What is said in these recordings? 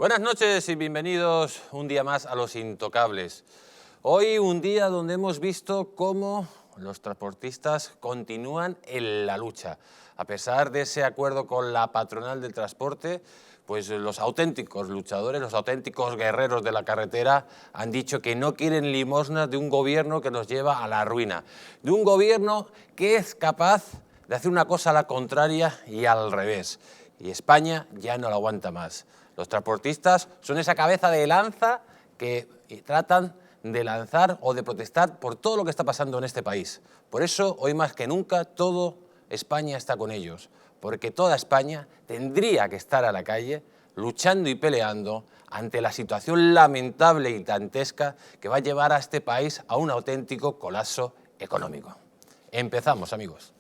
Buenas noches y bienvenidos un día más a Los Intocables. Hoy un día donde hemos visto cómo los transportistas continúan en la lucha. A pesar de ese acuerdo con la patronal del transporte, pues los auténticos luchadores, los auténticos guerreros de la carretera han dicho que no quieren limosnas de un gobierno que nos lleva a la ruina, de un gobierno que es capaz de hacer una cosa a la contraria y al revés. Y España ya no la aguanta más. Los transportistas son esa cabeza de lanza que tratan de lanzar o de protestar por todo lo que está pasando en este país. Por eso, hoy más que nunca, toda España está con ellos, porque toda España tendría que estar a la calle luchando y peleando ante la situación lamentable y dantesca que va a llevar a este país a un auténtico colapso económico. Empezamos, amigos.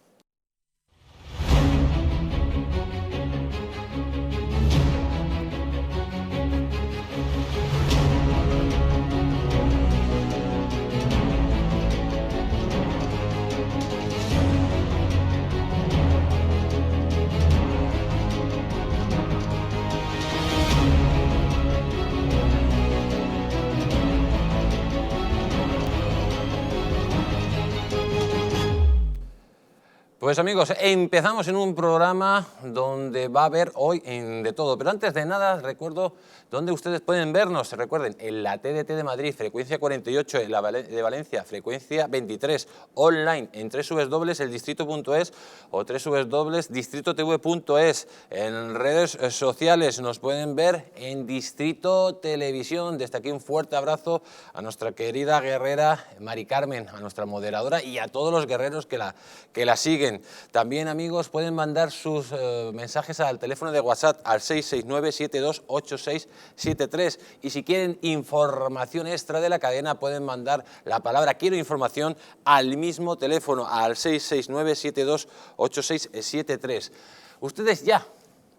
Pues amigos, empezamos en un programa donde va a haber hoy de todo, pero antes de nada recuerdo dónde ustedes pueden vernos. Recuerden, en la TDT de Madrid, frecuencia 48, en la de Valencia, frecuencia 23, online en www.eldistrito.es o www.distritotv.es. En redes sociales nos pueden ver en Distrito Televisión. Desde aquí un fuerte abrazo a nuestra querida guerrera Mari Carmen, a nuestra moderadora y a todos los guerreros que la siguen. También, amigos, pueden mandar sus mensajes al teléfono de WhatsApp al 669-728673 y si quieren información extra de la cadena pueden mandar la palabra quiero información al mismo teléfono al 669-728673. Ustedes ya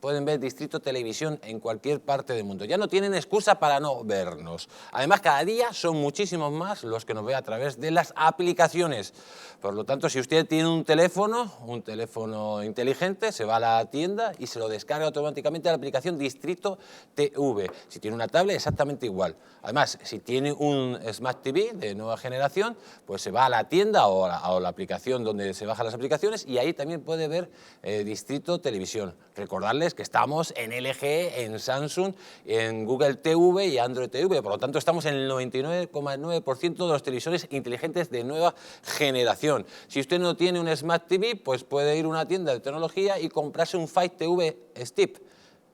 pueden ver Distrito Televisión en cualquier parte del mundo. Ya no tienen excusa para no vernos. Además, cada día son muchísimos más los que nos ven a través de las aplicaciones. Por lo tanto, si usted tiene un teléfono inteligente, se va a la tienda y se lo descarga automáticamente la aplicación Distrito TV. Si tiene una tablet, exactamente igual. Además, si tiene un Smart TV de nueva generación, pues se va a la tienda o a la aplicación donde se bajan las aplicaciones y ahí también puede ver Distrito Televisión. Recordarles que estamos en LG, en Samsung, en Google TV y Android TV. Por lo tanto, estamos en el 99,9% de los televisores inteligentes de nueva generación. Si usted no tiene un Smart TV, pues puede ir a una tienda de tecnología y comprarse un Fire TV Stick,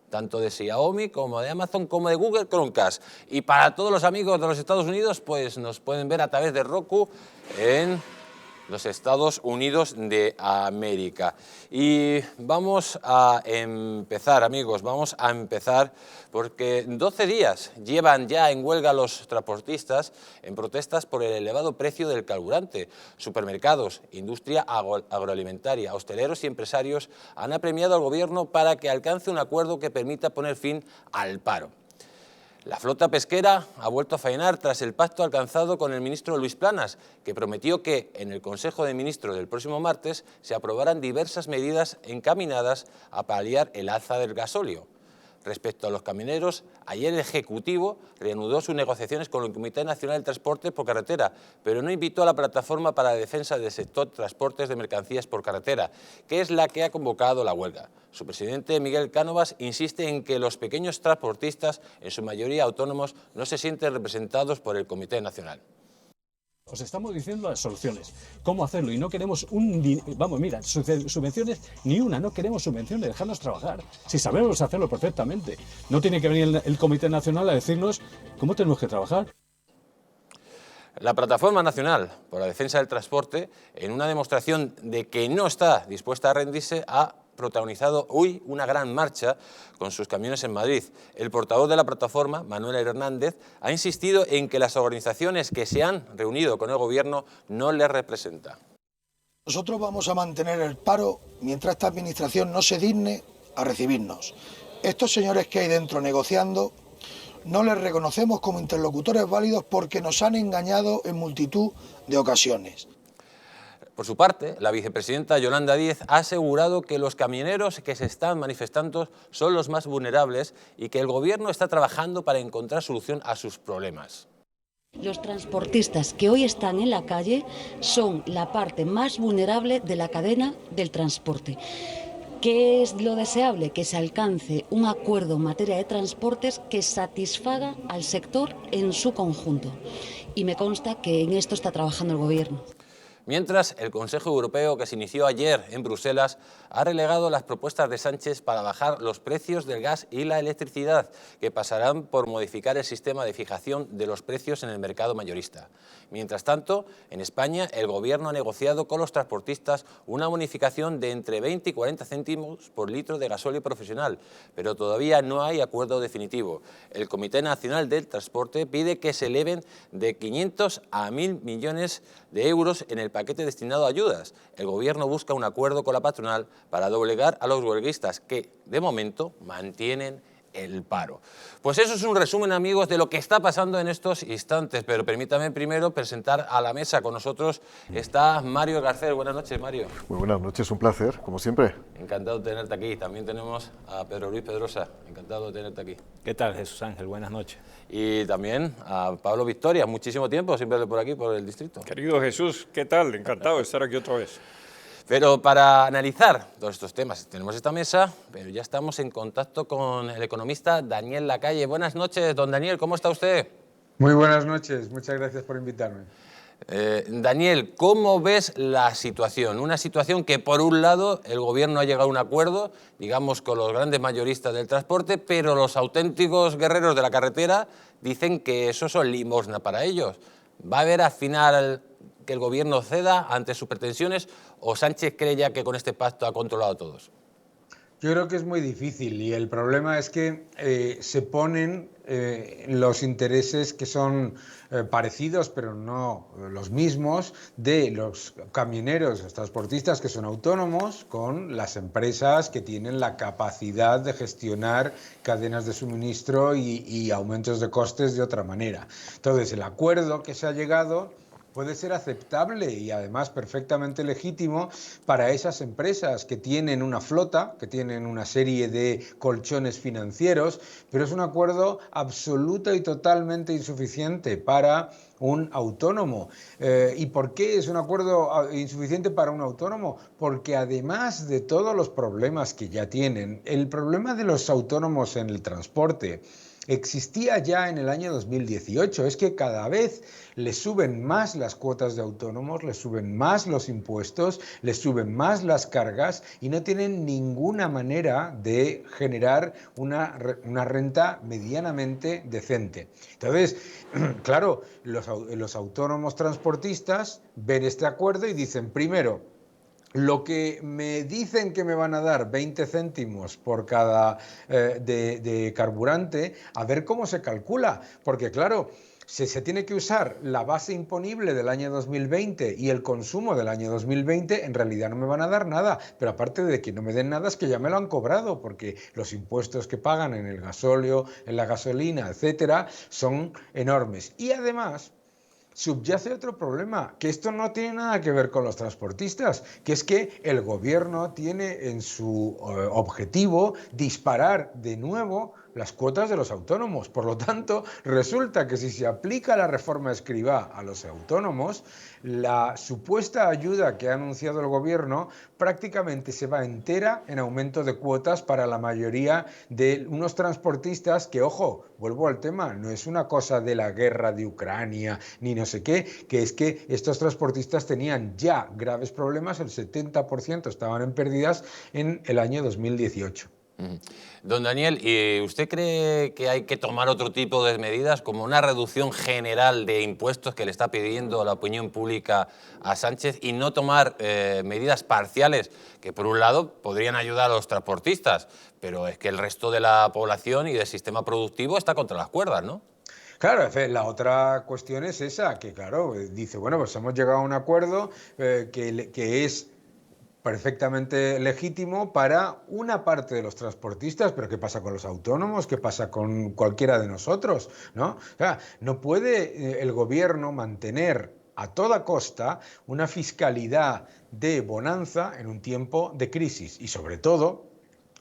tanto de Xiaomi como de Amazon como de Google Chromecast. Y para todos los amigos de los Estados Unidos, pues nos pueden ver a través de Roku en los Estados Unidos de América. Y vamos a empezar, amigos, vamos a empezar porque 12 días llevan ya en huelga los transportistas en protestas por el elevado precio del carburante. Supermercados, industria agroalimentaria, hosteleros y empresarios han apremiado al gobierno para que alcance un acuerdo que permita poner fin al paro. La flota pesquera ha vuelto a faenar tras el pacto alcanzado con el ministro Luis Planas, que prometió que en el Consejo de Ministros del próximo martes se aprobaran diversas medidas encaminadas a paliar el alza del gasóleo. Respecto a los camioneros, ayer el Ejecutivo reanudó sus negociaciones con el Comité Nacional del Transporte por Carretera, pero no invitó a la Plataforma para la Defensa del Sector Transportes de Mercancías por Carretera, que es la que ha convocado la huelga. Su presidente, Miguel Cánovas, insiste en que los pequeños transportistas, en su mayoría autónomos, no se sienten representados por el Comité Nacional. Os estamos diciendo las soluciones, cómo hacerlo, y no queremos subvenciones ni una, no queremos subvenciones, dejarnos trabajar, si sabemos hacerlo perfectamente. No tiene que venir el Comité Nacional a decirnos cómo tenemos que trabajar. La Plataforma Nacional por la Defensa del Transporte, en una demostración de que no está dispuesta a rendirse, ha protagonizado hoy una gran marcha con sus camiones en Madrid. El portavoz de la plataforma, Manuel Hernández, ha insistido en que las organizaciones que se han reunido con el gobierno no les representan. Nosotros vamos a mantener el paro mientras esta administración no se digne a recibirnos. Estos señores que hay dentro negociando no les reconocemos como interlocutores válidos porque nos han engañado en multitud de ocasiones. Por su parte, la vicepresidenta Yolanda Díez ha asegurado que los camioneros que se están manifestando son los más vulnerables y que el Gobierno está trabajando para encontrar solución a sus problemas. Los transportistas que hoy están en la calle son la parte más vulnerable de la cadena del transporte. ¿Qué es lo deseable? Que se alcance un acuerdo en materia de transportes que satisfaga al sector en su conjunto. Y me consta que en esto está trabajando el Gobierno. Mientras, el Consejo Europeo, que se inició ayer en Bruselas, ha relegado las propuestas de Sánchez para bajar los precios del gas y la electricidad, que pasarán por modificar el sistema de fijación de los precios en el mercado mayorista. Mientras tanto, en España, el Gobierno ha negociado con los transportistas una bonificación de entre 20 y 40 céntimos por litro de gasóleo profesional, pero todavía no hay acuerdo definitivo. El Comité Nacional del Transporte pide que se eleven de 500 a 1.000 millones de euros en el paquete destinado a ayudas. El Gobierno busca un acuerdo con la patronal para doblegar a los huelguistas que, de momento, mantienen el paro. Pues eso es un resumen, amigos, de lo que está pasando en estos instantes, pero permítame primero presentar a la mesa. Con nosotros está Mario Garcés. Buenas noches, Mario. Muy buenas noches, un placer, como siempre. Encantado de tenerte aquí. También tenemos a Pedro Luis Pedrosa. Encantado de tenerte aquí. ¿Qué tal, Jesús Ángel? Buenas noches. Y también a Pablo Victoria. Muchísimo tiempo sin verle por aquí, por el distrito. Querido Jesús, ¿qué tal? Encantado de estar aquí otra vez. Pero para analizar todos estos temas tenemos esta mesa, pero ya estamos en contacto con el economista Daniel Lacalle. Buenas noches, don Daniel, ¿cómo está usted? Muy buenas noches, muchas gracias por invitarme. Daniel, ¿cómo ves la situación? Una situación que, por un lado, el Gobierno ha llegado a un acuerdo, digamos, con los grandes mayoristas del transporte, pero los auténticos guerreros de la carretera dicen que eso son limosna para ellos. ¿Va a haber al final que el Gobierno ceda ante sus pretensiones o Sánchez cree ya que con este pacto ha controlado a todos? Yo creo que es muy difícil y el problema es que se ponen los intereses que son parecidos pero no los mismos de los camioneros, los transportistas que son autónomos con las empresas que tienen la capacidad de gestionar cadenas de suministro y aumentos de costes de otra manera. Entonces, el acuerdo que se ha llegado puede ser aceptable y además perfectamente legítimo para esas empresas que tienen una flota, que tienen una serie de colchones financieros, pero es un acuerdo absoluto y totalmente insuficiente para un autónomo. ¿Y por qué es un acuerdo insuficiente para un autónomo? Porque además de todos los problemas que ya tienen, el problema de los autónomos en el transporte existía ya en el año 2018, es que cada vez les suben más las cuotas de autónomos, les suben más los impuestos, les suben más las cargas y no tienen ninguna manera de generar una renta medianamente decente. Entonces, claro, los autónomos transportistas ven este acuerdo y dicen, primero, lo que me dicen que me van a dar 20 céntimos por cada de carburante, a ver cómo se calcula, porque claro, si se tiene que usar la base imponible del año 2020 y el consumo del año 2020, en realidad no me van a dar nada, pero aparte de que no me den nada es que ya me lo han cobrado, porque los impuestos que pagan en el gasóleo, en la gasolina, etcétera, son enormes. Y además subyace otro problema, que esto no tiene nada que ver con los transportistas, que es que el Gobierno tiene en su objetivo disparar de nuevo las cuotas de los autónomos. Por lo tanto, resulta que si se aplica la reforma Escrivá a los autónomos, la supuesta ayuda que ha anunciado el Gobierno prácticamente se va entera en aumento de cuotas para la mayoría de unos transportistas que, ojo, vuelvo al tema, no es una cosa de la guerra de Ucrania ni no sé qué, que es que estos transportistas tenían ya graves problemas, el 70% estaban en pérdidas en el año 2018. Don Daniel, ¿y usted cree que hay que tomar otro tipo de medidas, como una reducción general de impuestos que le está pidiendo la opinión pública a Sánchez y no tomar medidas parciales que, por un lado, podrían ayudar a los transportistas, pero es que el resto de la población y del sistema productivo está contra las cuerdas, ¿no? Claro, la otra cuestión es esa, que claro, dice, bueno, pues hemos llegado a un acuerdo que es perfectamente legítimo para una parte de los transportistas, pero ¿qué pasa con los autónomos? ¿Qué pasa con cualquiera de nosotros? ¿No? O sea, no puede el Gobierno mantener a toda costa una fiscalidad de bonanza en un tiempo de crisis. Y sobre todo,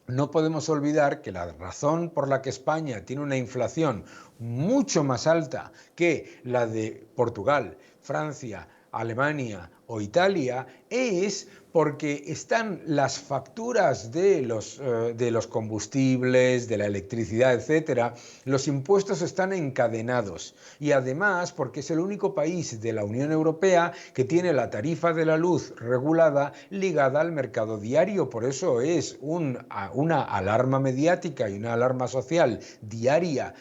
no podemos olvidar que la razón por la que España tiene una inflación mucho más alta que la de Portugal, Francia, Alemania o Italia es porque están las facturas de los combustibles, de la electricidad, etcétera, los impuestos están encadenados y además porque es el único país de la Unión Europea que tiene la tarifa de la luz regulada ligada al mercado diario. Por eso es una alarma mediática y una alarma social diaria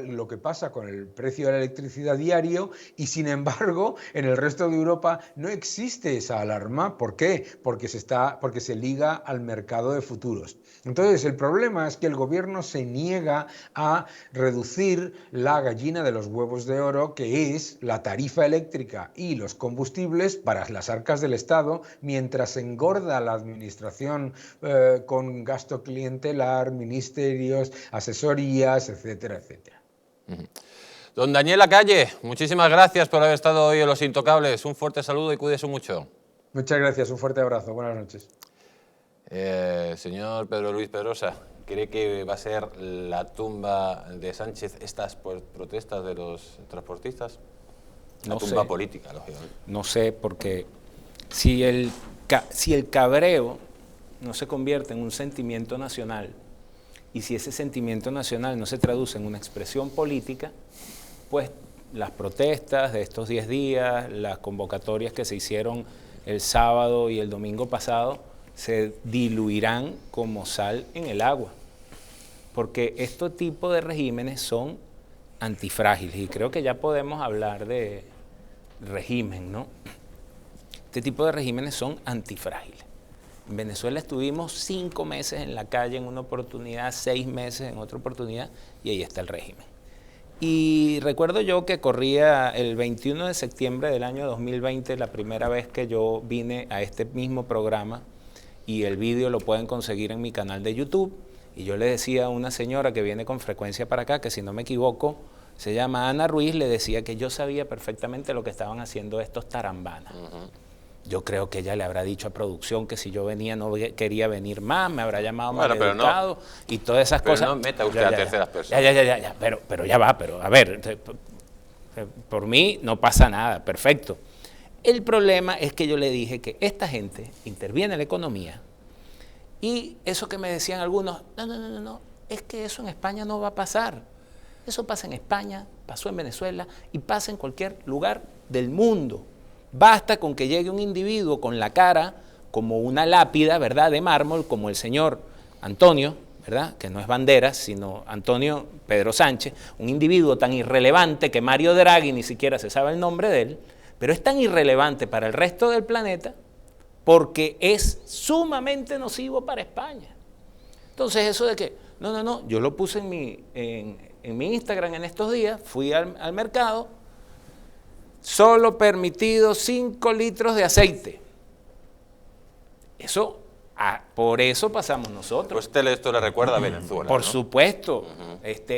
lo que pasa con el precio de la electricidad diario, y sin embargo en el resto de Europa no existe esa alarma. ¿Por qué? Porque se liga al mercado de futuros. Entonces el problema es que el gobierno se niega a reducir la gallina de los huevos de oro, que es la tarifa eléctrica y los combustibles para las arcas del Estado, mientras engorda la administración con gasto clientelar, ministerios, asesorías, etcétera, etcétera. Don Daniel Lacalle, muchísimas gracias por haber estado hoy en Los Intocables. Un fuerte saludo y cuídese mucho. Muchas gracias, un fuerte abrazo. Buenas noches. Señor Pedro Luis Pedrosa, ¿cree que va a ser la tumba de Sánchez estas protestas de los transportistas? La tumba política, lógicamente. No sé, porque si el cabreo no se convierte en un sentimiento nacional, y si ese sentimiento nacional no se traduce en una expresión política, pues las protestas de estos 10 días, las convocatorias que se hicieron el sábado y el domingo pasado, se diluirán como sal en el agua. Porque este tipo de regímenes son antifrágiles, y creo que ya podemos hablar de régimen, ¿no? Este tipo de regímenes son antifrágiles. En Venezuela estuvimos 5 meses en la calle en una oportunidad, 6 meses en otra oportunidad, y ahí está el régimen. Y recuerdo yo que corría el 21 de septiembre del año 2020, la primera vez que yo vine a este mismo programa, y el vídeo lo pueden conseguir en mi canal de YouTube, y yo le decía a una señora que viene con frecuencia para acá, que si no me equivoco, se llama Ana Ruiz, le decía que yo sabía perfectamente lo que estaban haciendo estos tarambanas. Yo creo que ella le habrá dicho a producción que si yo venía no quería venir más, me habrá llamado maleducado y todas esas cosas. No meta usted a terceras personas. Ya, pero ya va, pero a ver, por mí no pasa nada, perfecto. El problema es que yo le dije que esta gente interviene en la economía, y eso que me decían algunos, no, es que eso en España no va a pasar. Eso pasa en España, pasó en Venezuela y pasa en cualquier lugar del mundo. Basta con que llegue un individuo con la cara como una lápida, ¿verdad?, de mármol, como el señor Antonio, ¿verdad?, que no es Banderas, sino Antonio Pedro Sánchez, un individuo tan irrelevante que Mario Draghi ni siquiera se sabe el nombre de él, pero es tan irrelevante para el resto del planeta porque es sumamente nocivo para España. Entonces eso de que, no, yo lo puse en mi Instagram en estos días, fui al mercado, solo permitido 5 litros de aceite. Eso, por eso pasamos nosotros. Pues esto le recuerda a Venezuela, Por ¿no? supuesto.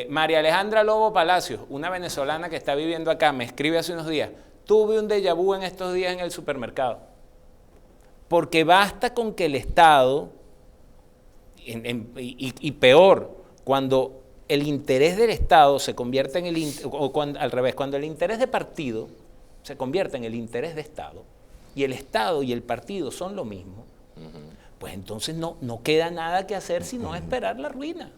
María Alejandra Lobo Palacios, una venezolana que está viviendo acá, me escribe hace unos días, tuve un déjà vu en estos días en el supermercado. Porque basta con que el Estado, y peor, cuando el interés del Estado se convierte en al revés, cuando el interés de partido se convierte en el interés de Estado, y el Estado y el partido son lo mismo, pues entonces no queda nada que hacer sino esperar la ruina.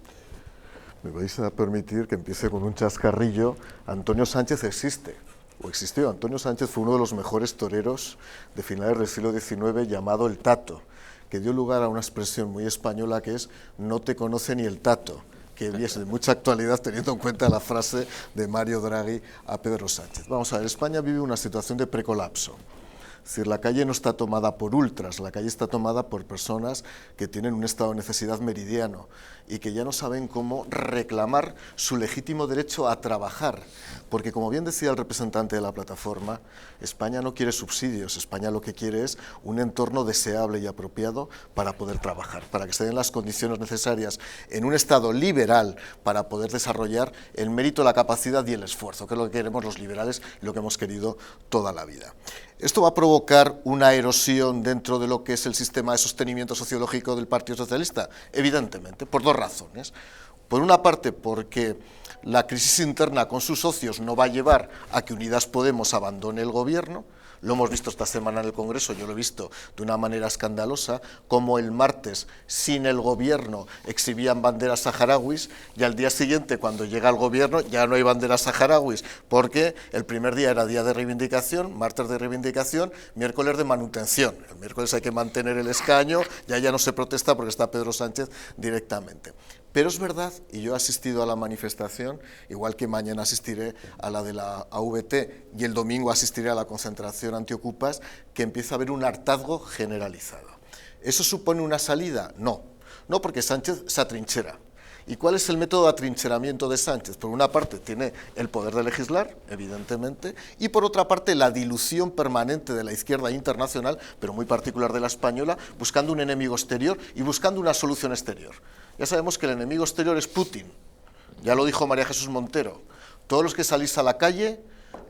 Me vais a permitir que empiece con un chascarrillo. Antonio Sánchez existe, o existió. Antonio Sánchez fue uno de los mejores toreros de finales del siglo XIX, llamado el Tato, que dio lugar a una expresión muy española que es "no te conoce ni el Tato", que es de mucha actualidad teniendo en cuenta la frase de Mario Draghi a Pedro Sánchez. Vamos a ver, España vive una situación de precolapso. Es decir, la calle no está tomada por ultras, la calle está tomada por personas que tienen un estado de necesidad meridiano y que ya no saben cómo reclamar su legítimo derecho a trabajar, porque como bien decía el representante de la plataforma, España no quiere subsidios, España lo que quiere es un entorno deseable y apropiado para poder trabajar, para que se den las condiciones necesarias en un Estado liberal para poder desarrollar el mérito, la capacidad y el esfuerzo, que es lo que queremos los liberales y lo que hemos querido toda la vida. Esto va a provocar una erosión dentro de lo que es el sistema de sostenimiento sociológico del Partido Socialista, evidentemente, por dos razones. Por una parte, porque la crisis interna con sus socios no va a llevar a que Unidas Podemos abandone el gobierno. Lo hemos visto esta semana en el Congreso, yo lo he visto de una manera escandalosa, como el martes, sin el gobierno, exhibían banderas saharauis, y al día siguiente, cuando llega el gobierno, ya no hay banderas saharauis, porque el primer día era día de reivindicación, martes de reivindicación, miércoles de manutención. El miércoles hay que mantener el escaño, ya no se protesta porque está Pedro Sánchez directamente. Pero es verdad, y yo he asistido a la manifestación, igual que mañana asistiré a la de la AVT y el domingo asistiré a la concentración antiocupas, que empieza a haber un hartazgo generalizado. ¿Eso supone una salida? No, no, porque Sánchez se atrinchera. ¿Y cuál es el método de atrincheramiento de Sánchez? Por una parte tiene el poder de legislar, evidentemente, y por otra parte la dilución permanente de la izquierda internacional, pero muy particular de la española, buscando un enemigo exterior y buscando una solución exterior. Ya sabemos que el enemigo exterior es Putin, ya lo dijo María Jesús Montero. Todos los que salís a la calle,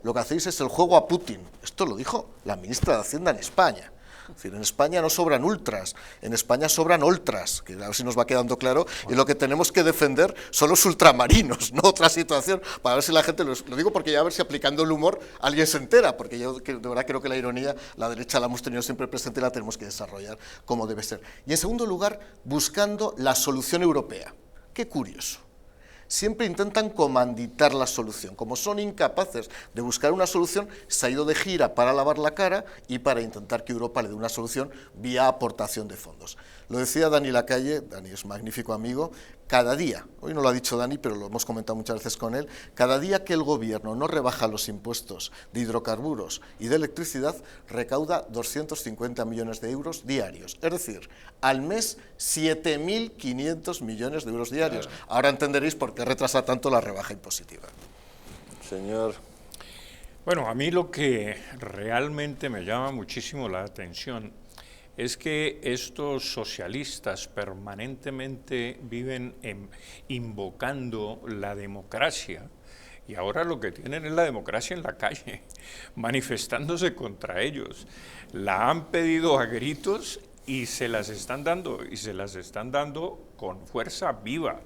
lo que hacéis es el juego a Putin. Esto lo dijo la ministra de Hacienda en España. Es decir, en España no sobran ultras, en España sobran oltras, que a ver si nos va quedando claro, y lo que tenemos que defender son los ultramarinos, no otra situación, para ver si la gente, lo digo porque ya a ver si aplicando el humor alguien se entera, porque yo de verdad creo que la ironía, la derecha la hemos tenido siempre presente y la tenemos que desarrollar como debe ser. Y en segundo lugar, buscando la solución europea. Qué curioso. Siempre intentan comanditar la solución. Como son incapaces de buscar una solución, se ha ido de gira para lavar la cara y para intentar que Europa le dé una solución vía aportación de fondos. Lo decía Dani Lacalle, Dani es un magnífico amigo, cada día, hoy no lo ha dicho Dani, pero lo hemos comentado muchas veces con él, cada día que el gobierno no rebaja los impuestos de hidrocarburos y de electricidad, recauda 250 millones de euros diarios. Es decir, al mes 7.500 millones de euros diarios. Ahora entenderéis por qué retrasa tanto la rebaja impositiva. Señor. Bueno, a mí lo que realmente me llama muchísimo la atención es que estos socialistas permanentemente viven invocando la democracia, y ahora lo que tienen es la democracia en la calle, manifestándose contra ellos. La han pedido a gritos y se las están dando, y se las están dando con fuerza viva,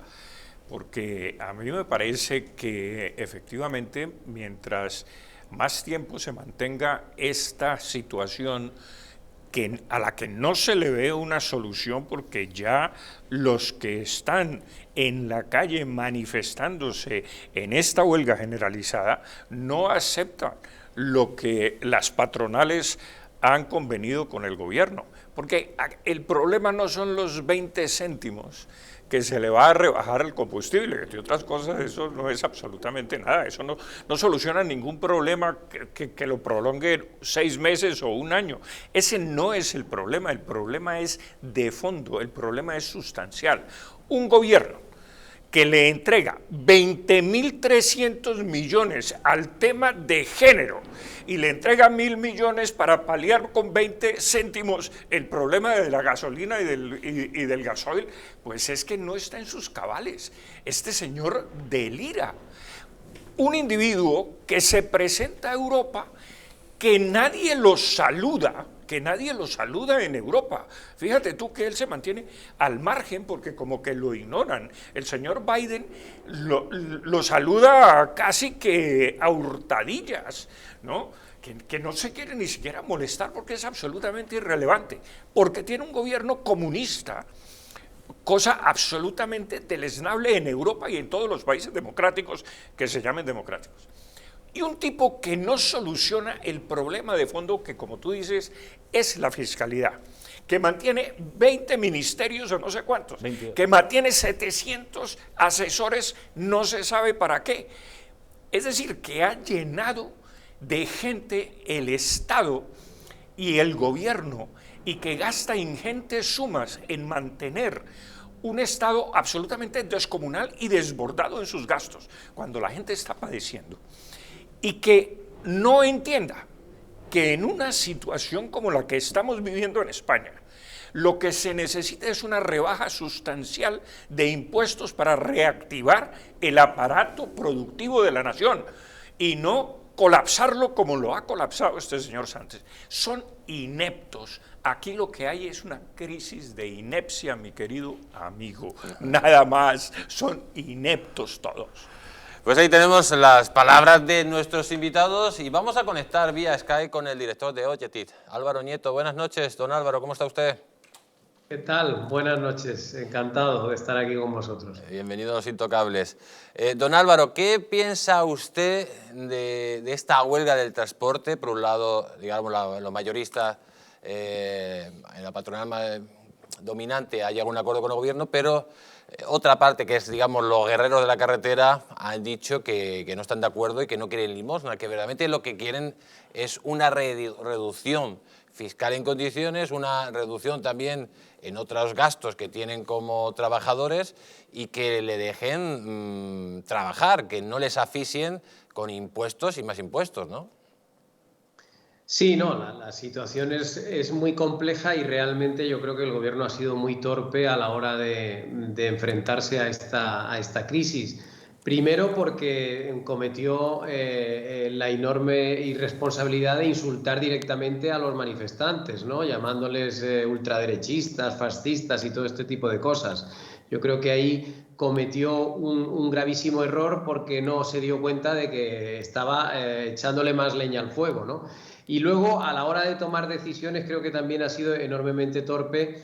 porque a mí me parece que efectivamente mientras más tiempo se mantenga esta situación a la que no se le ve una solución, porque ya los que están en la calle manifestándose en esta huelga generalizada no aceptan lo que las patronales han convenido con el gobierno, porque el problema no son los 20 céntimos que se le va a rebajar el combustible, entre otras cosas eso no es absolutamente nada, eso no soluciona ningún problema que lo prolongue 6 meses o un año. Ese no es el problema es de fondo, el problema es sustancial. Un gobierno que le entrega 20.300 millones al tema de género y le entrega 1.000 millones para paliar con 20 céntimos el problema de la gasolina y del gasoil, pues es que no está en sus cabales. Este señor delira. Un individuo que se presenta a Europa, que nadie lo saluda en Europa. Fíjate tú que él se mantiene al margen porque como que lo ignoran. El señor Biden lo saluda casi que a hurtadillas, ¿no? Que no se quiere ni siquiera molestar porque es absolutamente irrelevante, porque tiene un gobierno comunista, cosa absolutamente deleznable en Europa y en todos los países democráticos que se llamen democráticos. Y un tipo que no soluciona el problema de fondo que, como tú dices, es la fiscalidad, que mantiene 20 ministerios o no sé cuántos, 22. Que mantiene 700 asesores, no se sabe para qué. Es decir, que ha llenado de gente el Estado y el gobierno, y que gasta ingentes sumas en mantener un Estado absolutamente descomunal y desbordado en sus gastos, cuando la gente está padeciendo, y que no entienda que en una situación como la que estamos viviendo en España, lo que se necesita es una rebaja sustancial de impuestos para reactivar el aparato productivo de la nación y no colapsarlo como lo ha colapsado este señor Sánchez. Son ineptos. Aquí lo que hay es una crisis de inepcia, mi querido amigo. Nada más. Son ineptos todos. Pues ahí tenemos las palabras de nuestros invitados y vamos a conectar vía Skype con el director de Oyetit, Álvaro Nieto. Buenas noches, don Álvaro, ¿cómo está usted? ¿Qué tal? Buenas noches, encantado de estar aquí con vosotros. Bienvenido a Los Intocables. Don Álvaro, ¿qué piensa usted de esta huelga del transporte? Por un lado, digamos, los mayoristas, en la patronal dominante hay algún acuerdo con el gobierno, pero otra parte, que es, digamos, los guerreros de la carretera, han dicho que no están de acuerdo y que no quieren limosna, que verdaderamente lo que quieren es una reducción fiscal en condiciones, una reducción también en otros gastos que tienen como trabajadores y que le dejen trabajar, que no les asfixien con impuestos y más impuestos, ¿no? Sí, no, la situación es muy compleja y realmente yo creo que el gobierno ha sido muy torpe a la hora de enfrentarse a esta crisis. Primero porque cometió la enorme irresponsabilidad de insultar directamente a los manifestantes, ¿no? Llamándoles ultraderechistas, fascistas y todo este tipo de cosas. Yo creo que ahí cometió un gravísimo error porque no se dio cuenta de que estaba echándole más leña al fuego, ¿no? Y luego, a la hora de tomar decisiones, creo que también ha sido enormemente torpe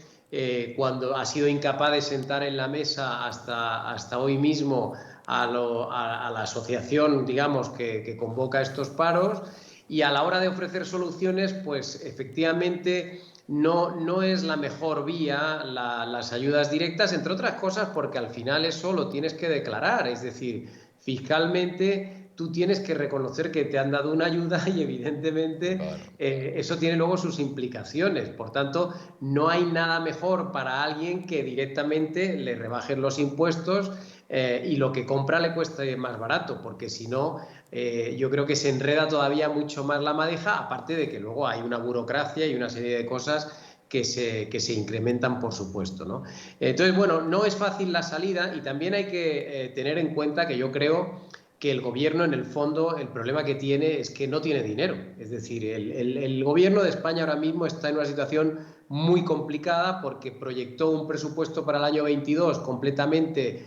cuando ha sido incapaz de sentar en la mesa hasta hoy mismo a la asociación, digamos, que convoca estos paros, y a la hora de ofrecer soluciones, pues efectivamente no es la mejor vía las ayudas directas, entre otras cosas porque al final eso lo tienes que declarar, es decir, fiscalmente tú tienes que reconocer que te han dado una ayuda y evidentemente eso tiene luego sus implicaciones. Por tanto, no hay nada mejor para alguien que directamente le rebajen los impuestos y lo que compra le cueste más barato, porque si no, yo creo que se enreda todavía mucho más la madeja, aparte de que luego hay una burocracia y una serie de cosas que se incrementan, por supuesto, ¿no? Entonces, bueno, no es fácil la salida y también hay que tener en cuenta que yo creo que el gobierno, en el fondo, el problema que tiene es que no tiene dinero. Es decir, el gobierno de España ahora mismo está en una situación muy complicada porque proyectó un presupuesto para el año 22 completamente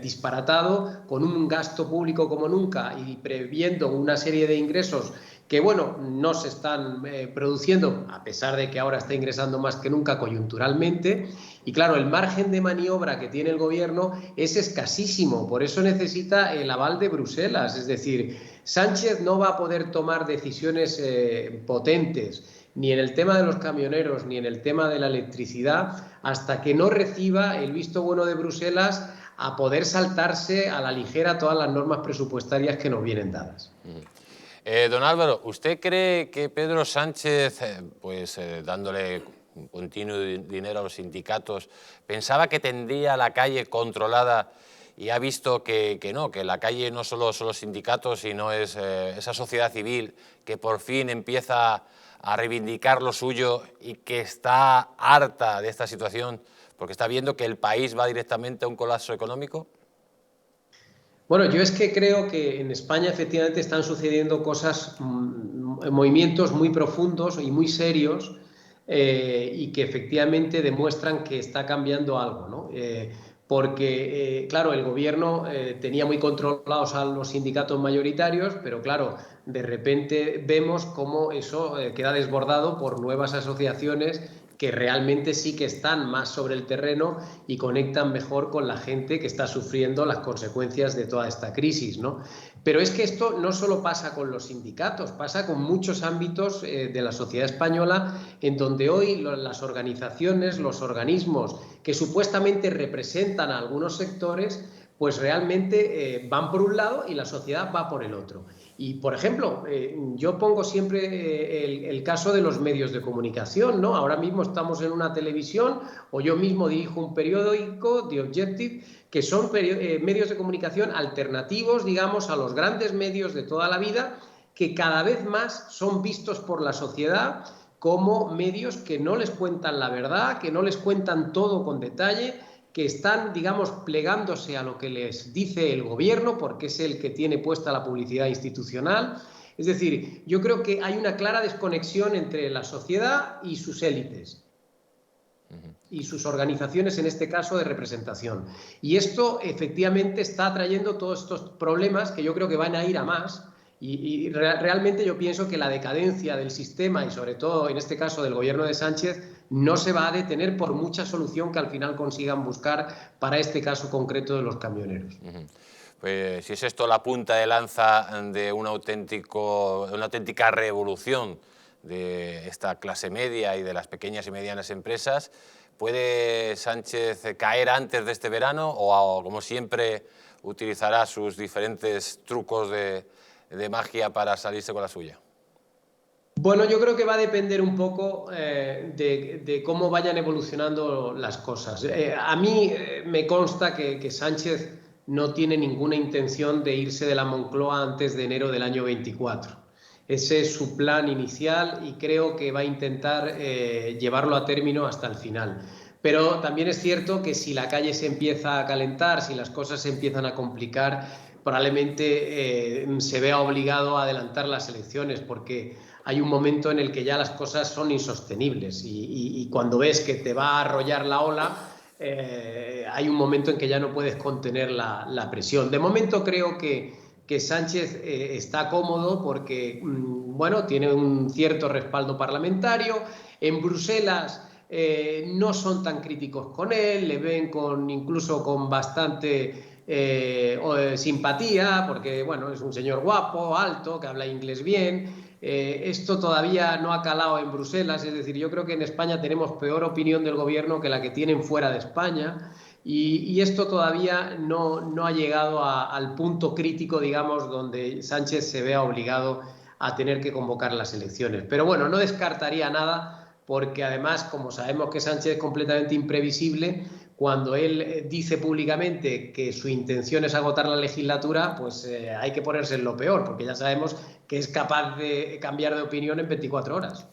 disparatado, con un gasto público como nunca y previendo una serie de ingresos que, bueno, no se están produciendo, a pesar de que ahora está ingresando más que nunca coyunturalmente. Y claro, el margen de maniobra que tiene el gobierno es escasísimo, por eso necesita el aval de Bruselas. Es decir, Sánchez no va a poder tomar decisiones potentes, ni en el tema de los camioneros, ni en el tema de la electricidad, hasta que no reciba el visto bueno de Bruselas a poder saltarse a la ligera todas las normas presupuestarias que nos vienen dadas. Don Álvaro, ¿usted cree que Pedro Sánchez, dándole continuo dinero a los sindicatos, pensaba que tendría la calle controlada y ha visto que no, que la calle no solo son los sindicatos, sino es esa sociedad civil que por fin empieza a reivindicar lo suyo y que está harta de esta situación porque está viendo que el país va directamente a un colapso económico? Bueno, yo es que creo que en España efectivamente están sucediendo cosas, movimientos muy profundos y muy serios y que efectivamente demuestran que está cambiando algo, ¿no? Porque, claro, el gobierno tenía muy controlados a los sindicatos mayoritarios, pero claro, de repente vemos cómo eso queda desbordado por nuevas asociaciones que realmente sí que están más sobre el terreno y conectan mejor con la gente que está sufriendo las consecuencias de toda esta crisis, ¿no? Pero es que esto no solo pasa con los sindicatos, pasa con muchos ámbitos de la sociedad española, en donde hoy las organizaciones, los organismos que supuestamente representan a algunos sectores, pues realmente van por un lado y la sociedad va por el otro. Y, por ejemplo, yo pongo siempre el caso de los medios de comunicación, ¿no? Ahora mismo estamos en una televisión, o yo mismo dirijo un periódico, The Objective, que son medios de comunicación alternativos, digamos, a los grandes medios de toda la vida, que cada vez más son vistos por la sociedad como medios que no les cuentan la verdad, que no les cuentan todo con detalle, que están, digamos, plegándose a lo que les dice el gobierno, porque es el que tiene puesta la publicidad institucional. Es decir, yo creo que hay una clara desconexión entre la sociedad y sus élites y sus organizaciones, en este caso, de representación. Y esto, efectivamente, está trayendo todos estos problemas que yo creo que van a ir a más. Y realmente yo pienso que la decadencia del sistema y sobre todo en este caso del gobierno de Sánchez no se va a detener por mucha solución que al final consigan buscar para este caso concreto de los camioneros. Pues si es esto la punta de lanza de una auténtica revolución de esta clase media y de las pequeñas y medianas empresas, ¿puede Sánchez caer antes de este verano o como siempre utilizará sus diferentes trucos de magia para salirse con la suya? Bueno, yo creo que va a depender un poco de cómo vayan evolucionando las cosas. A mí me consta que Sánchez no tiene ninguna intención de irse de la Moncloa antes de enero del año 24. Ese es su plan inicial y creo que va a intentar llevarlo a término hasta el final. Pero también es cierto que si la calle se empieza a calentar, si las cosas se empiezan a complicar, probablemente se vea obligado a adelantar las elecciones, porque hay un momento en el que ya las cosas son insostenibles y cuando ves que te va a arrollar la ola, hay un momento en que ya no puedes contener la presión. De momento creo que Sánchez está cómodo porque bueno, tiene un cierto respaldo parlamentario. En Bruselas no son tan críticos con él, le ven incluso con bastante simpatía, porque bueno, es un señor guapo, alto, que habla inglés bien. Esto todavía no ha calado en Bruselas, es decir, yo creo que en España tenemos peor opinión del gobierno que la que tienen fuera de España, y esto todavía no ha llegado al punto crítico, digamos, donde Sánchez se vea obligado a tener que convocar las elecciones. Pero bueno, no descartaría nada, porque además, como sabemos que Sánchez es completamente imprevisible, cuando él dice públicamente que su intención es agotar la legislatura, pues hay que ponerse en lo peor, porque ya sabemos que es capaz de cambiar de opinión en 24 horas.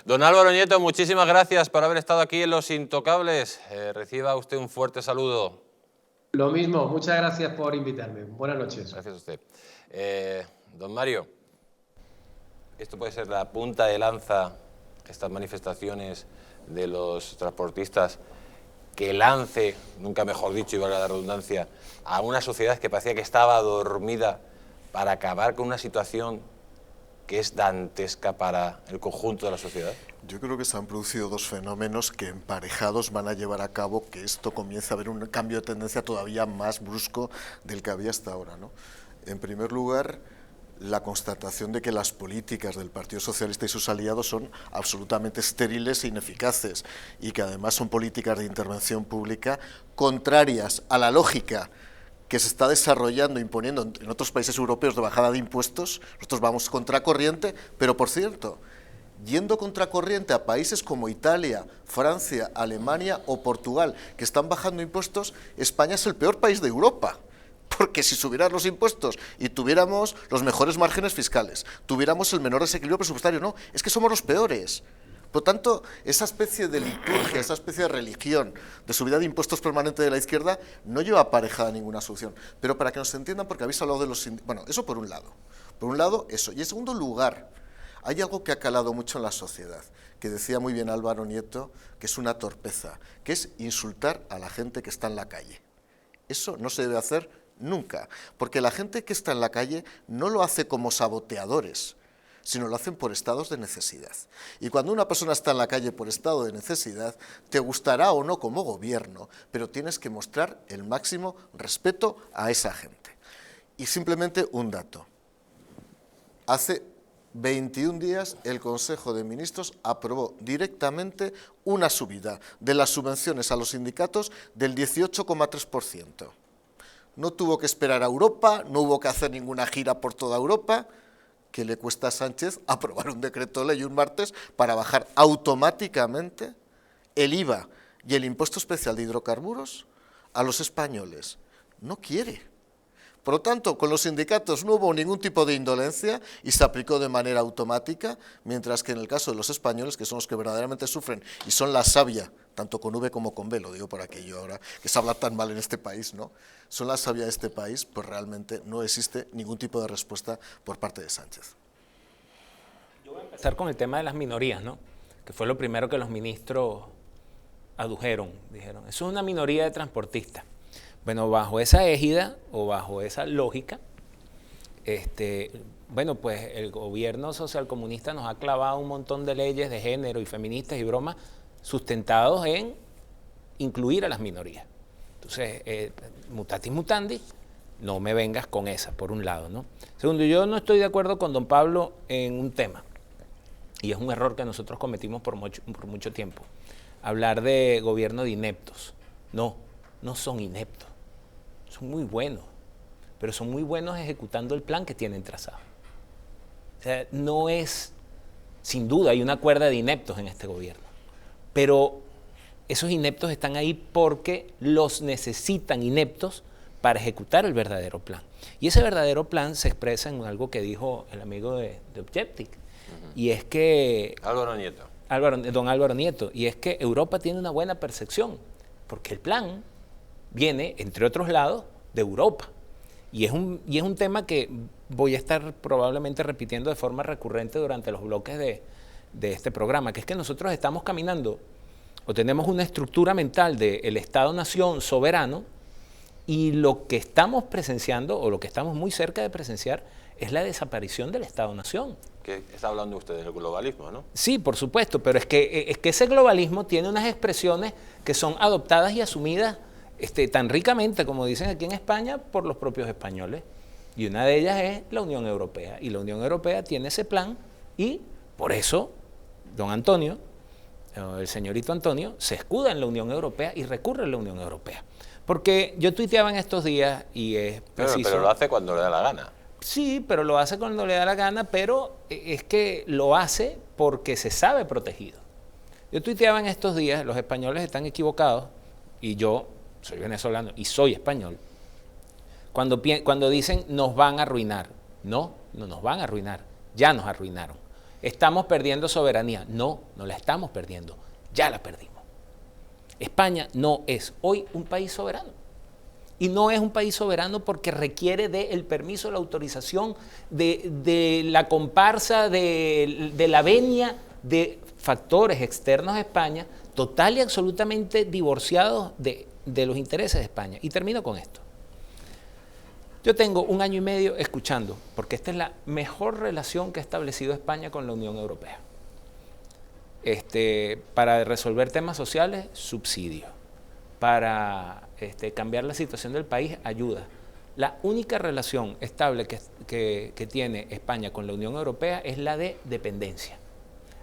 Don Álvaro Nieto, muchísimas gracias por haber estado aquí en Los Intocables. Reciba usted un fuerte saludo. Lo mismo, muchas gracias por invitarme. Buenas noches. Gracias a usted. Don Mario, esto puede ser la punta de lanza, estas manifestaciones de los transportistas, que lance, nunca mejor dicho y valga la redundancia, a una sociedad que parecía que estaba dormida para acabar con una situación que es dantesca para el conjunto de la sociedad? Yo creo que se han producido dos fenómenos que emparejados van a llevar a cabo que esto comience a haber un cambio de tendencia todavía más brusco del que había hasta ahora, ¿no? En primer lugar, la constatación de que las políticas del Partido Socialista y sus aliados son absolutamente estériles e ineficaces y que además son políticas de intervención pública contrarias a la lógica que se está desarrollando, imponiendo en otros países europeos de bajada de impuestos. Nosotros vamos contracorriente, pero por cierto, yendo contracorriente a países como Italia, Francia, Alemania o Portugal, que están bajando impuestos, España es el peor país de Europa. Porque si subieran los impuestos y tuviéramos los mejores márgenes fiscales, tuviéramos el menor desequilibrio presupuestario, no, es que somos los peores. Por tanto, esa especie de liturgia, esa especie de religión de subida de impuestos permanente de la izquierda no lleva aparejada ninguna solución. Pero para que nos entiendan, porque habéis hablado de los... Bueno, eso por un lado. Por un lado, eso. Y en segundo lugar, hay algo que ha calado mucho en la sociedad, que decía muy bien Álvaro Nieto, que es una torpeza, que es insultar a la gente que está en la calle. Eso no se debe hacer nunca, porque la gente que está en la calle no lo hace como saboteadores, sino lo hacen por estados de necesidad. Y cuando una persona está en la calle por estado de necesidad, te gustará o no como gobierno, pero tienes que mostrar el máximo respeto a esa gente. Y simplemente un dato. Hace 21 días el Consejo de Ministros aprobó directamente una subida de las subvenciones a los sindicatos del 18,3%. no tuvo que esperar a Europa, no hubo que hacer ninguna gira por toda Europa. ¿Qué le cuesta a Sánchez aprobar un decreto ley un martes para bajar automáticamente el IVA y el impuesto especial de hidrocarburos a los españoles? No quiere. Por lo tanto, con los sindicatos no hubo ningún tipo de indolencia y se aplicó de manera automática, mientras que en el caso de los españoles, que son los que verdaderamente sufren y son la savia, tanto con V como con B, lo digo por aquello ahora que se habla tan mal en este país, ¿no? Son la savia de este país, pues realmente no existe ningún tipo de respuesta por parte de Sánchez. Yo voy a empezar con el tema de las minorías, ¿no? Que fue lo primero que los ministros adujeron, dijeron, eso es una minoría de transportistas. Bueno, bajo esa égida o bajo esa lógica, bueno, pues el gobierno socialcomunista nos ha clavado un montón de leyes de género y feministas y bromas sustentados en incluir a las minorías. Entonces, mutatis mutandis, no me vengas con esa, por un lado, ¿no? Segundo, yo no estoy de acuerdo con don Pablo en un tema, y es un error que nosotros cometimos por mucho tiempo, hablar de gobierno de ineptos. No son ineptos. Son muy buenos, pero son muy buenos ejecutando el plan que tienen trazado. O sea, no es, sin duda, hay una cuerda de ineptos en este gobierno, pero esos ineptos están ahí porque los necesitan ineptos para ejecutar el verdadero plan. Y ese verdadero plan se expresa en algo que dijo el amigo de Objective, y es que... don Álvaro Nieto, y es que Europa tiene una buena percepción, porque el plan viene, entre otros lados, de Europa. Y es un tema que voy a estar probablemente repitiendo de forma recurrente durante los bloques de este programa, que es que nosotros estamos caminando o tenemos una estructura mental del Estado-Nación soberano, y lo que estamos presenciando, o lo que estamos muy cerca de presenciar, es la desaparición del Estado-Nación. ¿Qué está hablando usted del globalismo, no? Sí, por supuesto, pero es que ese globalismo tiene unas expresiones que son adoptadas y asumidas tan ricamente, como dicen aquí en España, por los propios españoles. Y una de ellas es la Unión Europea. Y la Unión Europea tiene ese plan, y por eso don Antonio, el señorito Antonio, se escuda en la Unión Europea y recurre a la Unión Europea. Porque yo tuiteaba en estos días, y es preciso... Pero lo hace cuando le da la gana. Sí, pero lo hace cuando le da la gana, pero es que lo hace porque se sabe protegido. Yo tuiteaba en estos días, los españoles están equivocados, y yo soy venezolano y soy español, cuando dicen nos van a arruinar. No nos van a arruinar, ya nos arruinaron. Estamos perdiendo soberanía. No la estamos perdiendo, ya la perdimos. España no es hoy un país soberano. Y no es un país soberano porque requiere del permiso, la autorización, de la comparsa, de la venia de factores externos a España, total y absolutamente divorciados de los intereses de España. Y termino con esto. Yo tengo 1 año y medio escuchando, porque esta es la mejor relación que ha establecido España con la Unión Europea. Para resolver temas sociales, subsidio. Para cambiar la situación del país, ayuda. La única relación estable que tiene España con la Unión Europea es la de dependencia.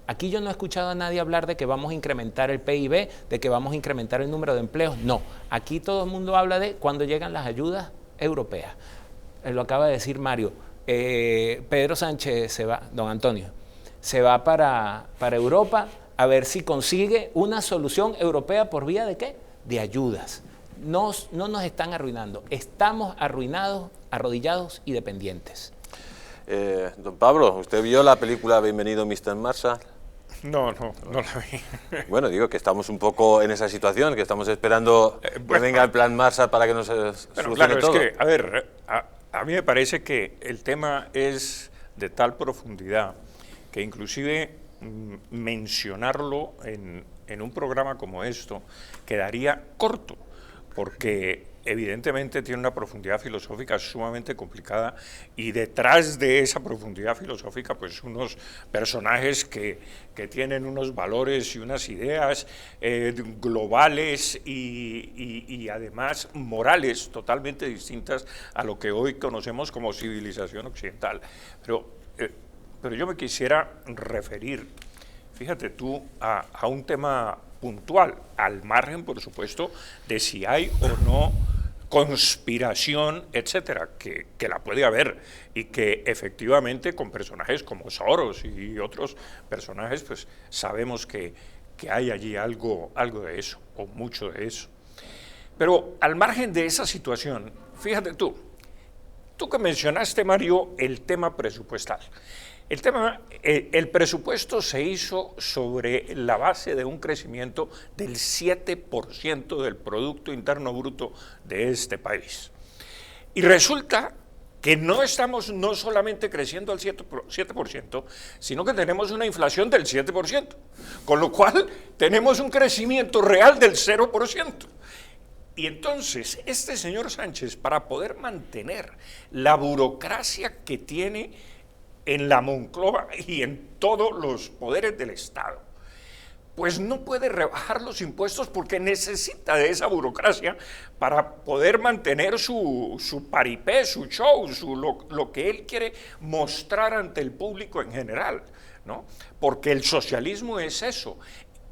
Aquí yo no he escuchado a nadie hablar de que vamos a incrementar el PIB, de que vamos a incrementar el número de empleos. No, aquí todo el mundo habla de cuando llegan las ayudas europeas. Lo acaba de decir Mario. Pedro Sánchez se va, don Antonio, se va para Europa a ver si consigue una solución europea por vía de ¿qué? De ayudas. No nos están arruinando, estamos arruinados, arrodillados y dependientes. Don Pablo, ¿usted vio la película Bienvenido Mr. Marshall? No la vi. Bueno, digo que estamos un poco en esa situación, que estamos esperando que venga el plan Marshall para que nos solucione claro, todo. Es que, a ver, a mí me parece que el tema es de tal profundidad que inclusive mencionarlo en un programa como esto quedaría corto, porque evidentemente tiene una profundidad filosófica sumamente complicada, y detrás de esa profundidad filosófica pues unos personajes que tienen unos valores y unas ideas globales y además morales totalmente distintas a lo que hoy conocemos como civilización occidental. Pero yo me quisiera referir, fíjate tú, a un tema puntual, al margen, por supuesto, de si hay o no conspiración, etcétera, que la puede haber y que efectivamente con personajes como Soros y otros personajes, pues sabemos que hay allí algo de eso, o mucho de eso. Pero al margen de esa situación, fíjate tú que mencionaste, Mario, el tema presupuestal. El presupuesto se hizo sobre la base de un crecimiento del 7% del Producto Interno Bruto de este país. Y resulta que no estamos no solamente creciendo al 7%, sino que tenemos una inflación del 7%, con lo cual tenemos un crecimiento real del 0%. Y entonces, este señor Sánchez, para poder mantener la burocracia que tiene en la Moncloa y en todos los poderes del Estado, pues no puede rebajar los impuestos porque necesita de esa burocracia para poder mantener su paripé, su show, lo que él quiere mostrar ante el público en general, ¿no? Porque el socialismo es eso.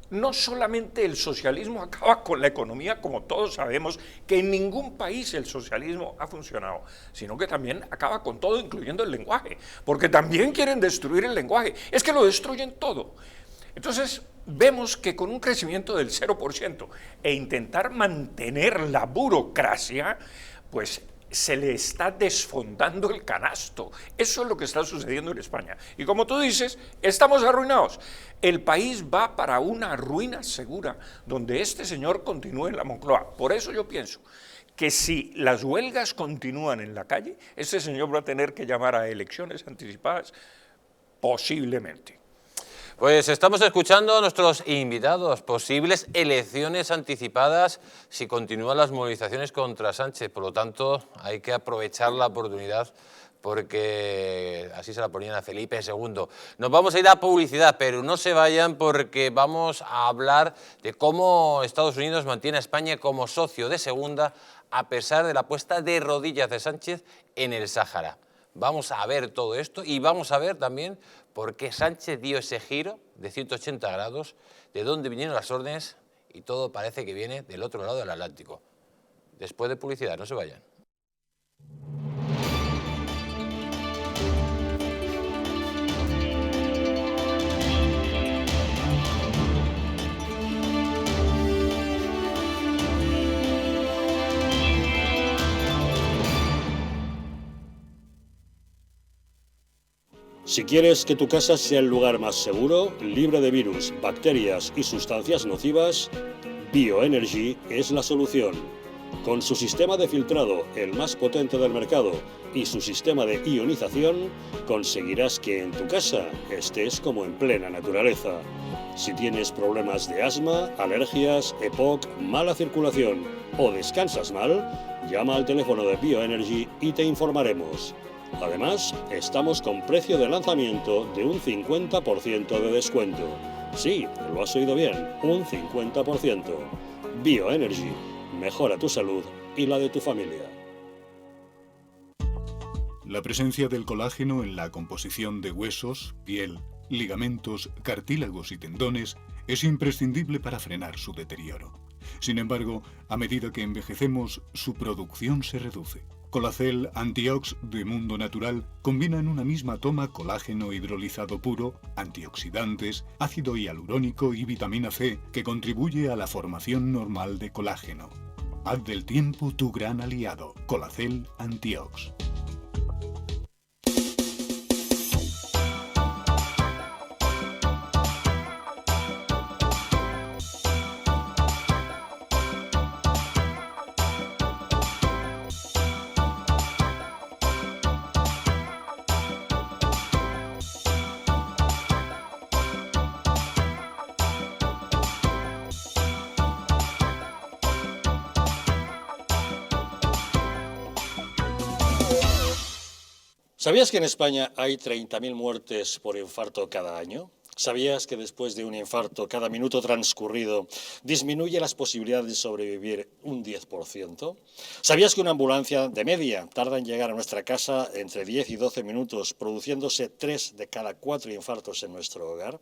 No solamente el socialismo acaba con la economía, como todos sabemos, que en ningún país el socialismo ha funcionado, sino que también acaba con todo, incluyendo el lenguaje, porque también quieren destruir el lenguaje. Es que lo destruyen todo. Entonces, vemos que con un crecimiento del 0% e intentar mantener la burocracia, pues se le está desfondando el canasto. Eso es lo que está sucediendo en España. Y como tú dices, estamos arruinados. El país va para una ruina segura, donde este señor continúe en la Moncloa. Por eso yo pienso que si las huelgas continúan en la calle, este señor va a tener que llamar a elecciones anticipadas, posiblemente. Pues estamos escuchando a nuestros invitados, posibles elecciones anticipadas si continúan las movilizaciones contra Sánchez. Por lo tanto, hay que aprovechar la oportunidad porque así se la ponían a Felipe II. Nos vamos a ir a publicidad, pero no se vayan porque vamos a hablar de cómo Estados Unidos mantiene a España como socio de segunda a pesar de la puesta de rodillas de Sánchez en el Sáhara. Vamos a ver todo esto y vamos a ver también por qué Sánchez dio ese giro de 180 grados, de dónde vinieron las órdenes y todo parece que viene del otro lado del Atlántico. Después de publicidad, no se vayan. Si quieres que tu casa sea el lugar más seguro, libre de virus, bacterias y sustancias nocivas, Bioenergy es la solución. Con su sistema de filtrado, el más potente del mercado, y su sistema de ionización, conseguirás que en tu casa estés como en plena naturaleza. Si tienes problemas de asma, alergias, EPOC, mala circulación o descansas mal, llama al teléfono de Bioenergy y te informaremos. Además, estamos con precio de lanzamiento de un 50% de descuento. Sí, lo has oído bien, un 50%. Bioenergy, mejora tu salud y la de tu familia. La presencia del colágeno en la composición de huesos, piel, ligamentos, cartílagos y tendones es imprescindible para frenar su deterioro. Sin embargo, a medida que envejecemos, su producción se reduce. Colacel Antiox de Mundo Natural combina en una misma toma colágeno hidrolizado puro, antioxidantes, ácido hialurónico y vitamina C que contribuye a la formación normal de colágeno. Haz del tiempo tu gran aliado. Colacel Antiox. ¿Sabías que en España hay 30.000 muertes por infarto cada año? ¿Sabías que después de un infarto, cada minuto transcurrido disminuye las posibilidades de sobrevivir un 10%? ¿Sabías que una ambulancia de media tarda en llegar a nuestra casa entre 10 y 12 minutos, produciéndose 3 de cada 4 infartos en nuestro hogar?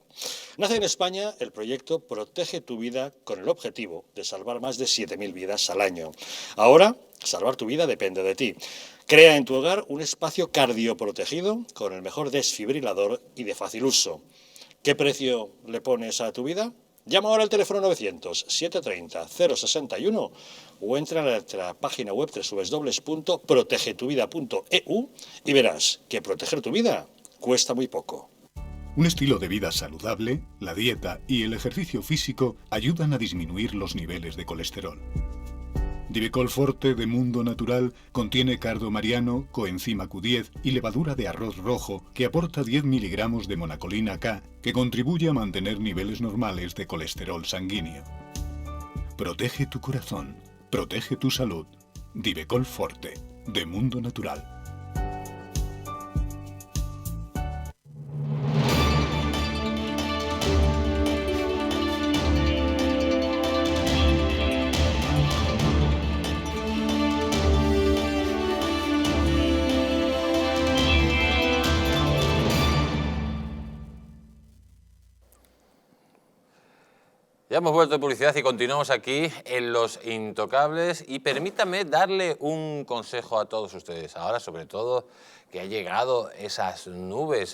Nace en España el proyecto Protege tu vida con el objetivo de salvar más de 7.000 vidas al año. Ahora Salvar tu vida depende de ti. Crea en tu hogar un espacio cardioprotegido con el mejor desfibrilador y de fácil uso. ¿Qué precio le pones a tu vida? Llama ahora al teléfono 900-730-061 o entra en nuestra página web www.protegetuvida.eu y verás que proteger tu vida cuesta muy poco. Un estilo de vida saludable, la dieta y el ejercicio físico ayudan a disminuir los niveles de colesterol. Divecol Forte de Mundo Natural contiene cardo mariano, coenzima Q10 y levadura de arroz rojo que aporta 10 miligramos de monacolina K que contribuye a mantener niveles normales de colesterol sanguíneo. Protege tu corazón, protege tu salud. Divecol Forte de Mundo Natural. Ya hemos vuelto de publicidad y continuamos aquí en Los Intocables y permítame darle un consejo a todos ustedes. Ahora, sobre todo, que ha llegado esas nubes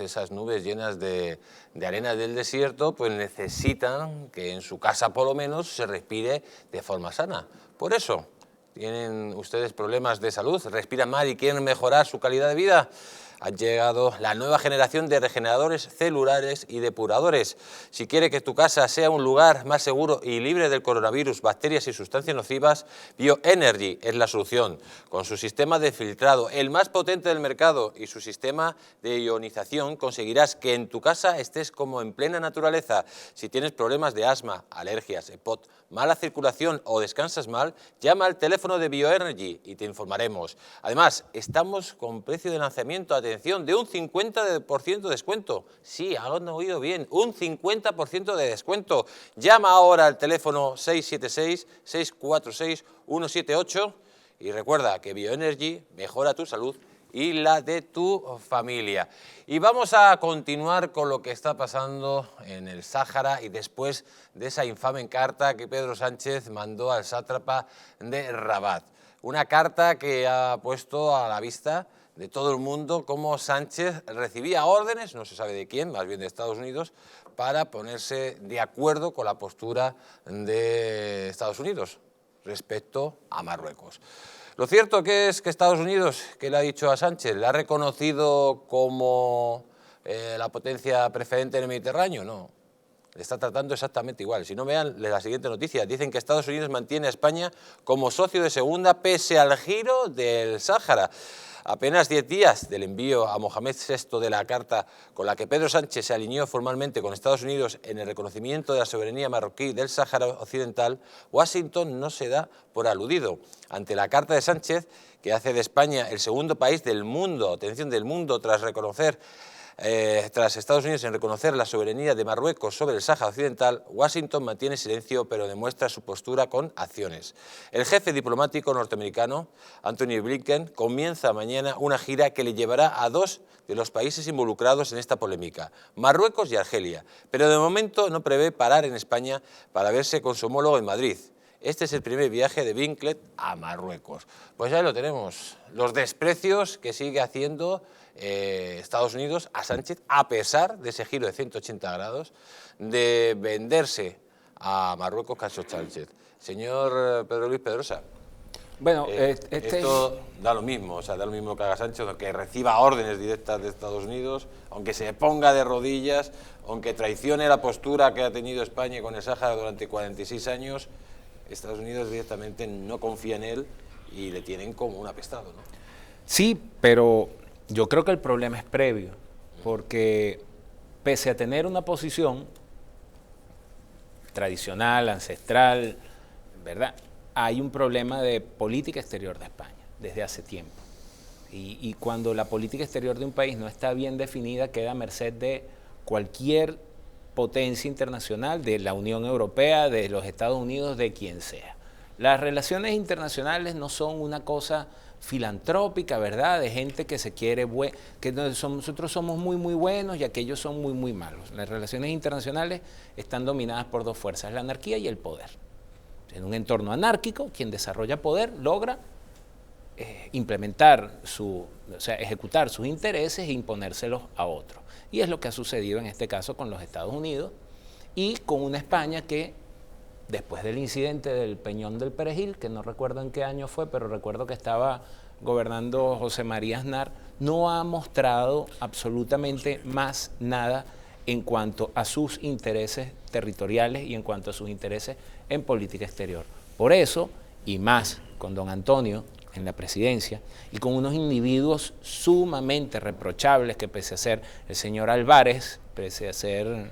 llenas de arena del desierto, pues necesitan que en su casa por lo menos se respire de forma sana. Por eso, ¿tienen ustedes problemas de salud? ¿Respiran mal y quieren mejorar su calidad de vida? Ha llegado la nueva generación de regeneradores celulares y depuradores. Si quiere que tu casa sea un lugar más seguro y libre del coronavirus, bacterias y sustancias nocivas, Bioenergy es la solución. Con su sistema de filtrado, el más potente del mercado, y su sistema de ionización, conseguirás que en tu casa estés como en plena naturaleza. Si tienes problemas de asma, alergias, EPOC, mala circulación o descansas mal, llama al teléfono de Bioenergy y te informaremos. Además, estamos con precio de lanzamiento, atención, de un 50% de descuento. Sí, han oído bien, un 50% de descuento. Llama ahora al teléfono 676-646-178 y recuerda que Bioenergy mejora tu salud y la de tu familia. Y vamos a continuar con lo que está pasando en el Sáhara y después de esa infame carta que Pedro Sánchez mandó al sátrapa de Rabat. Una carta que ha puesto a la vista de todo el mundo cómo Sánchez recibía órdenes, no se sabe de quién, más bien de Estados Unidos, para ponerse de acuerdo con la postura de Estados Unidos respecto a Marruecos. Lo cierto que es que Estados Unidos, ¿qué le ha dicho a Sánchez? ¿Le ha reconocido como la potencia preferente en el Mediterráneo? No, le está tratando exactamente igual. Si no, vean la siguiente noticia. Dicen que Estados Unidos mantiene a España como socio de segunda pese al giro del Sáhara. Apenas 10 días del envío a Mohamed VI de la carta con la que Pedro Sánchez se alineó formalmente con Estados Unidos en el reconocimiento de la soberanía marroquí del Sáhara Occidental, Washington no se da por aludido. Ante la carta de Sánchez, que hace de España el segundo país del mundo, atención, del mundo, tras Estados Unidos en reconocer la soberanía de Marruecos sobre el Sáhara Occidental, Washington mantiene silencio pero demuestra su postura con acciones. El jefe diplomático norteamericano, Antony Blinken, comienza mañana una gira que le llevará a dos de los países involucrados en esta polémica, Marruecos y Argelia, pero de momento no prevé parar en España para verse con su homólogo en Madrid. Este es el primer viaje de Blinken a Marruecos. Pues ya lo tenemos, los desprecios que sigue haciendo Estados Unidos a Sánchez, a pesar de ese giro de 180 grados, de venderse a Marruecos caso Sánchez. Señor Pedro Luis Pedrosa, bueno, esto da lo mismo, o sea, da lo mismo que haga Sánchez, aunque reciba órdenes directas de Estados Unidos, aunque se ponga de rodillas, aunque traicione la postura que ha tenido España con el Sáhara durante 46 años, Estados Unidos directamente no confía en él y le tienen como un apestado, ¿no? Sí, pero yo creo que el problema es previo, porque pese a tener una posición tradicional, ancestral, ¿verdad?, hay un problema de política exterior de España desde hace tiempo. Y cuando la política exterior de un país no está bien definida, queda a merced de cualquier potencia internacional, de la Unión Europea, de los Estados Unidos, de quien sea. Las relaciones internacionales no son una cosa filantrópica, ¿verdad?, de gente que se quiere, que nosotros somos muy, muy buenos y aquellos son muy, muy malos. Las relaciones internacionales están dominadas por dos fuerzas, la anarquía y el poder. En un entorno anárquico, quien desarrolla poder logra implementar ejecutar sus intereses e imponérselos a otros. Y es lo que ha sucedido en este caso con los Estados Unidos y con una España que, después del incidente del Peñón del Perejil, que no recuerdo en qué año fue, pero recuerdo que estaba gobernando José María Aznar, no ha mostrado absolutamente más nada en cuanto a sus intereses territoriales y en cuanto a sus intereses en política exterior. Por eso, y más con don Antonio en la presidencia, y con unos individuos sumamente reprochables que, pese a ser el señor Álvarez, pese a ser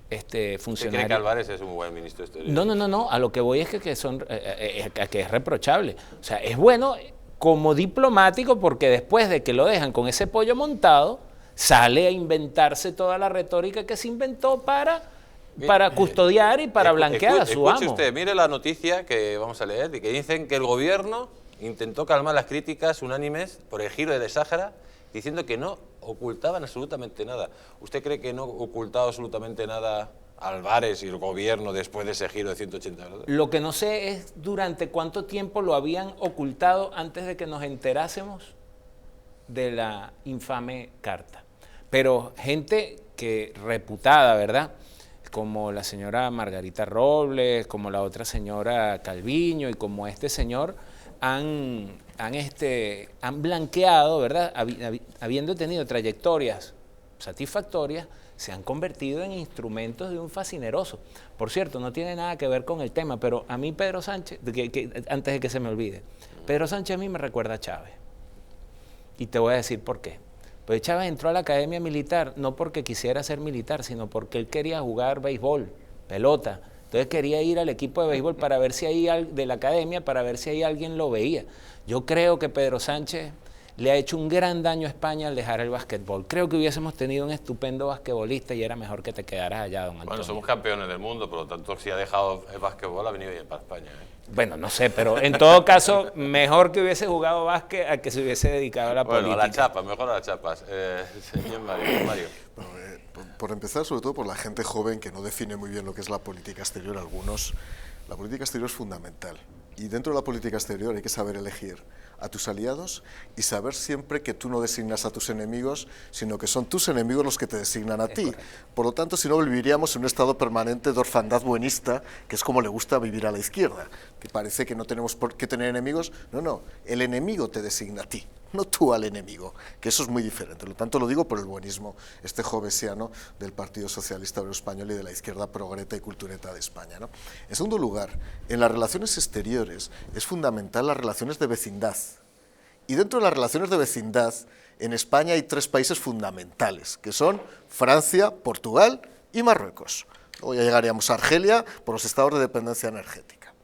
funcionario... ¿Usted cree que Álvarez es un buen ministro de Exteriores? No, a lo que voy es que es reprochable. O sea, es bueno como diplomático porque después de que lo dejan con ese pollo montado, sale a inventarse toda la retórica que se inventó para custodiar y para blanquear a su amo. Escuche usted, mire la noticia que vamos a leer, que dicen que el gobierno intentó calmar las críticas unánimes por el giro de Sáhara, diciendo que no ocultaban absolutamente nada. ¿Usted cree que no ocultaba absolutamente nada Álvarez y el gobierno después de ese giro de 180 grados? Lo que no sé es durante cuánto tiempo lo habían ocultado antes de que nos enterásemos de la infame carta. Pero gente que reputada, ¿verdad?, como la señora Margarita Robles, como la otra señora Calviño y como este señor, han blanqueado, ¿verdad?, habiendo tenido trayectorias satisfactorias, se han convertido en instrumentos de un fascineroso. Por cierto, no tiene nada que ver con el tema, pero a mí Pedro Sánchez, antes de que se me olvide, Pedro Sánchez a mí me recuerda a Chávez. Y te voy a decir por qué. Pues Chávez entró a la academia militar no porque quisiera ser militar, sino porque él quería jugar béisbol, pelota. Entonces quería ir al equipo de béisbol para ver si ahí, de la academia, para ver si ahí alguien lo veía. Yo creo que Pedro Sánchez le ha hecho un gran daño a España al dejar el básquetbol. Creo que hubiésemos tenido un estupendo basquetbolista y era mejor que te quedaras allá, don Antonio. Bueno, somos campeones del mundo, por lo tanto, si ha dejado el básquetbol, ha venido bien para España, ¿eh? Bueno, no sé, pero en todo caso, mejor que hubiese jugado básquet a que se hubiese dedicado a la política. Bueno, a la chapa, mejor a las chapas. Señor Mario. Bueno, por empezar, sobre todo por la gente joven que no define muy bien lo que es la política exterior, algunos, la política exterior es fundamental. Y dentro de la política exterior hay que saber elegir a tus aliados y saber siempre que tú no designas a tus enemigos, sino que son tus enemigos los que te designan a ti. Por lo tanto, si no, viviríamos en un estado permanente de orfandad buenista, que es como le gusta vivir a la izquierda, que parece que no tenemos por qué tener enemigos. No, el enemigo te designa a ti, no tú al enemigo, que eso es muy diferente. Por lo tanto, lo digo por el buenismo jovesiano del Partido Socialista Obrero Español y de la izquierda progreta y cultureta de España, ¿no? En segundo lugar, en las relaciones exteriores es fundamental las relaciones de vecindad. Y dentro de las relaciones de vecindad, en España hay tres países fundamentales, que son Francia, Portugal y Marruecos. Luego ya llegaríamos a Argelia por los estados de dependencia energética.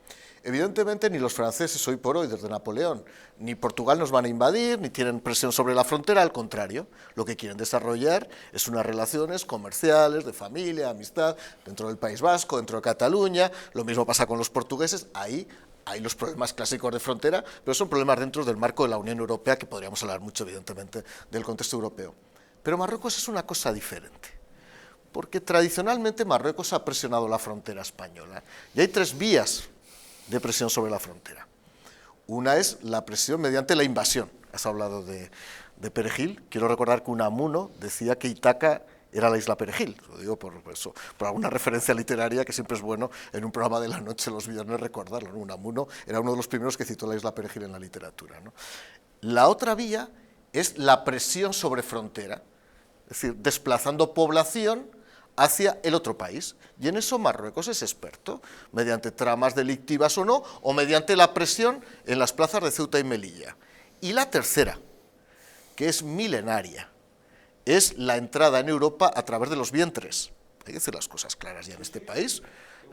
Evidentemente ni los franceses hoy por hoy, desde Napoleón, ni Portugal nos van a invadir, ni tienen presión sobre la frontera, al contrario, lo que quieren desarrollar es unas relaciones comerciales, de familia, amistad, dentro del País Vasco, dentro de Cataluña. Lo mismo pasa con los portugueses. Ahí hay los problemas clásicos de frontera, pero son problemas dentro del marco de la Unión Europea, que podríamos hablar mucho, evidentemente, del contexto europeo. Pero Marruecos es una cosa diferente, porque tradicionalmente Marruecos ha presionado la frontera española, y hay tres vías de presión sobre la frontera. Una es la presión mediante la invasión. Has hablado de Perejil. Quiero recordar que Unamuno decía que Ítaca era la isla Perejil. Lo digo por alguna referencia literaria que siempre es bueno en un programa de la noche los viernes recordarlo, ¿no? Unamuno era uno de los primeros que citó la isla Perejil en la literatura, ¿no? La otra vía es la presión sobre frontera, es decir, desplazando población hacia el otro país, y en eso Marruecos es experto, mediante tramas delictivas o no, o mediante la presión en las plazas de Ceuta y Melilla. Y la tercera, que es milenaria, es la entrada en Europa a través de los vientres. Hay que decir las cosas claras ya en este país,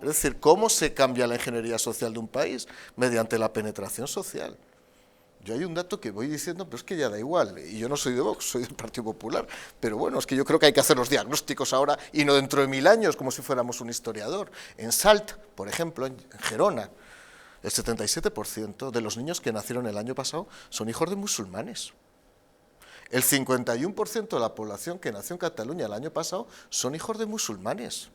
es decir, cómo se cambia la ingeniería social de un país mediante la penetración social. Yo hay un dato que voy diciendo, pero es que ya da igual, y yo no soy de Vox, soy del Partido Popular, pero bueno, es que yo creo que hay que hacer los diagnósticos ahora y no dentro de 1000 años, como si fuéramos un historiador. En Salt, por ejemplo, en Gerona, el 77% de los niños que nacieron el año pasado son hijos de musulmanes. El 51% de la población que nació en Cataluña el año pasado son hijos de musulmanes.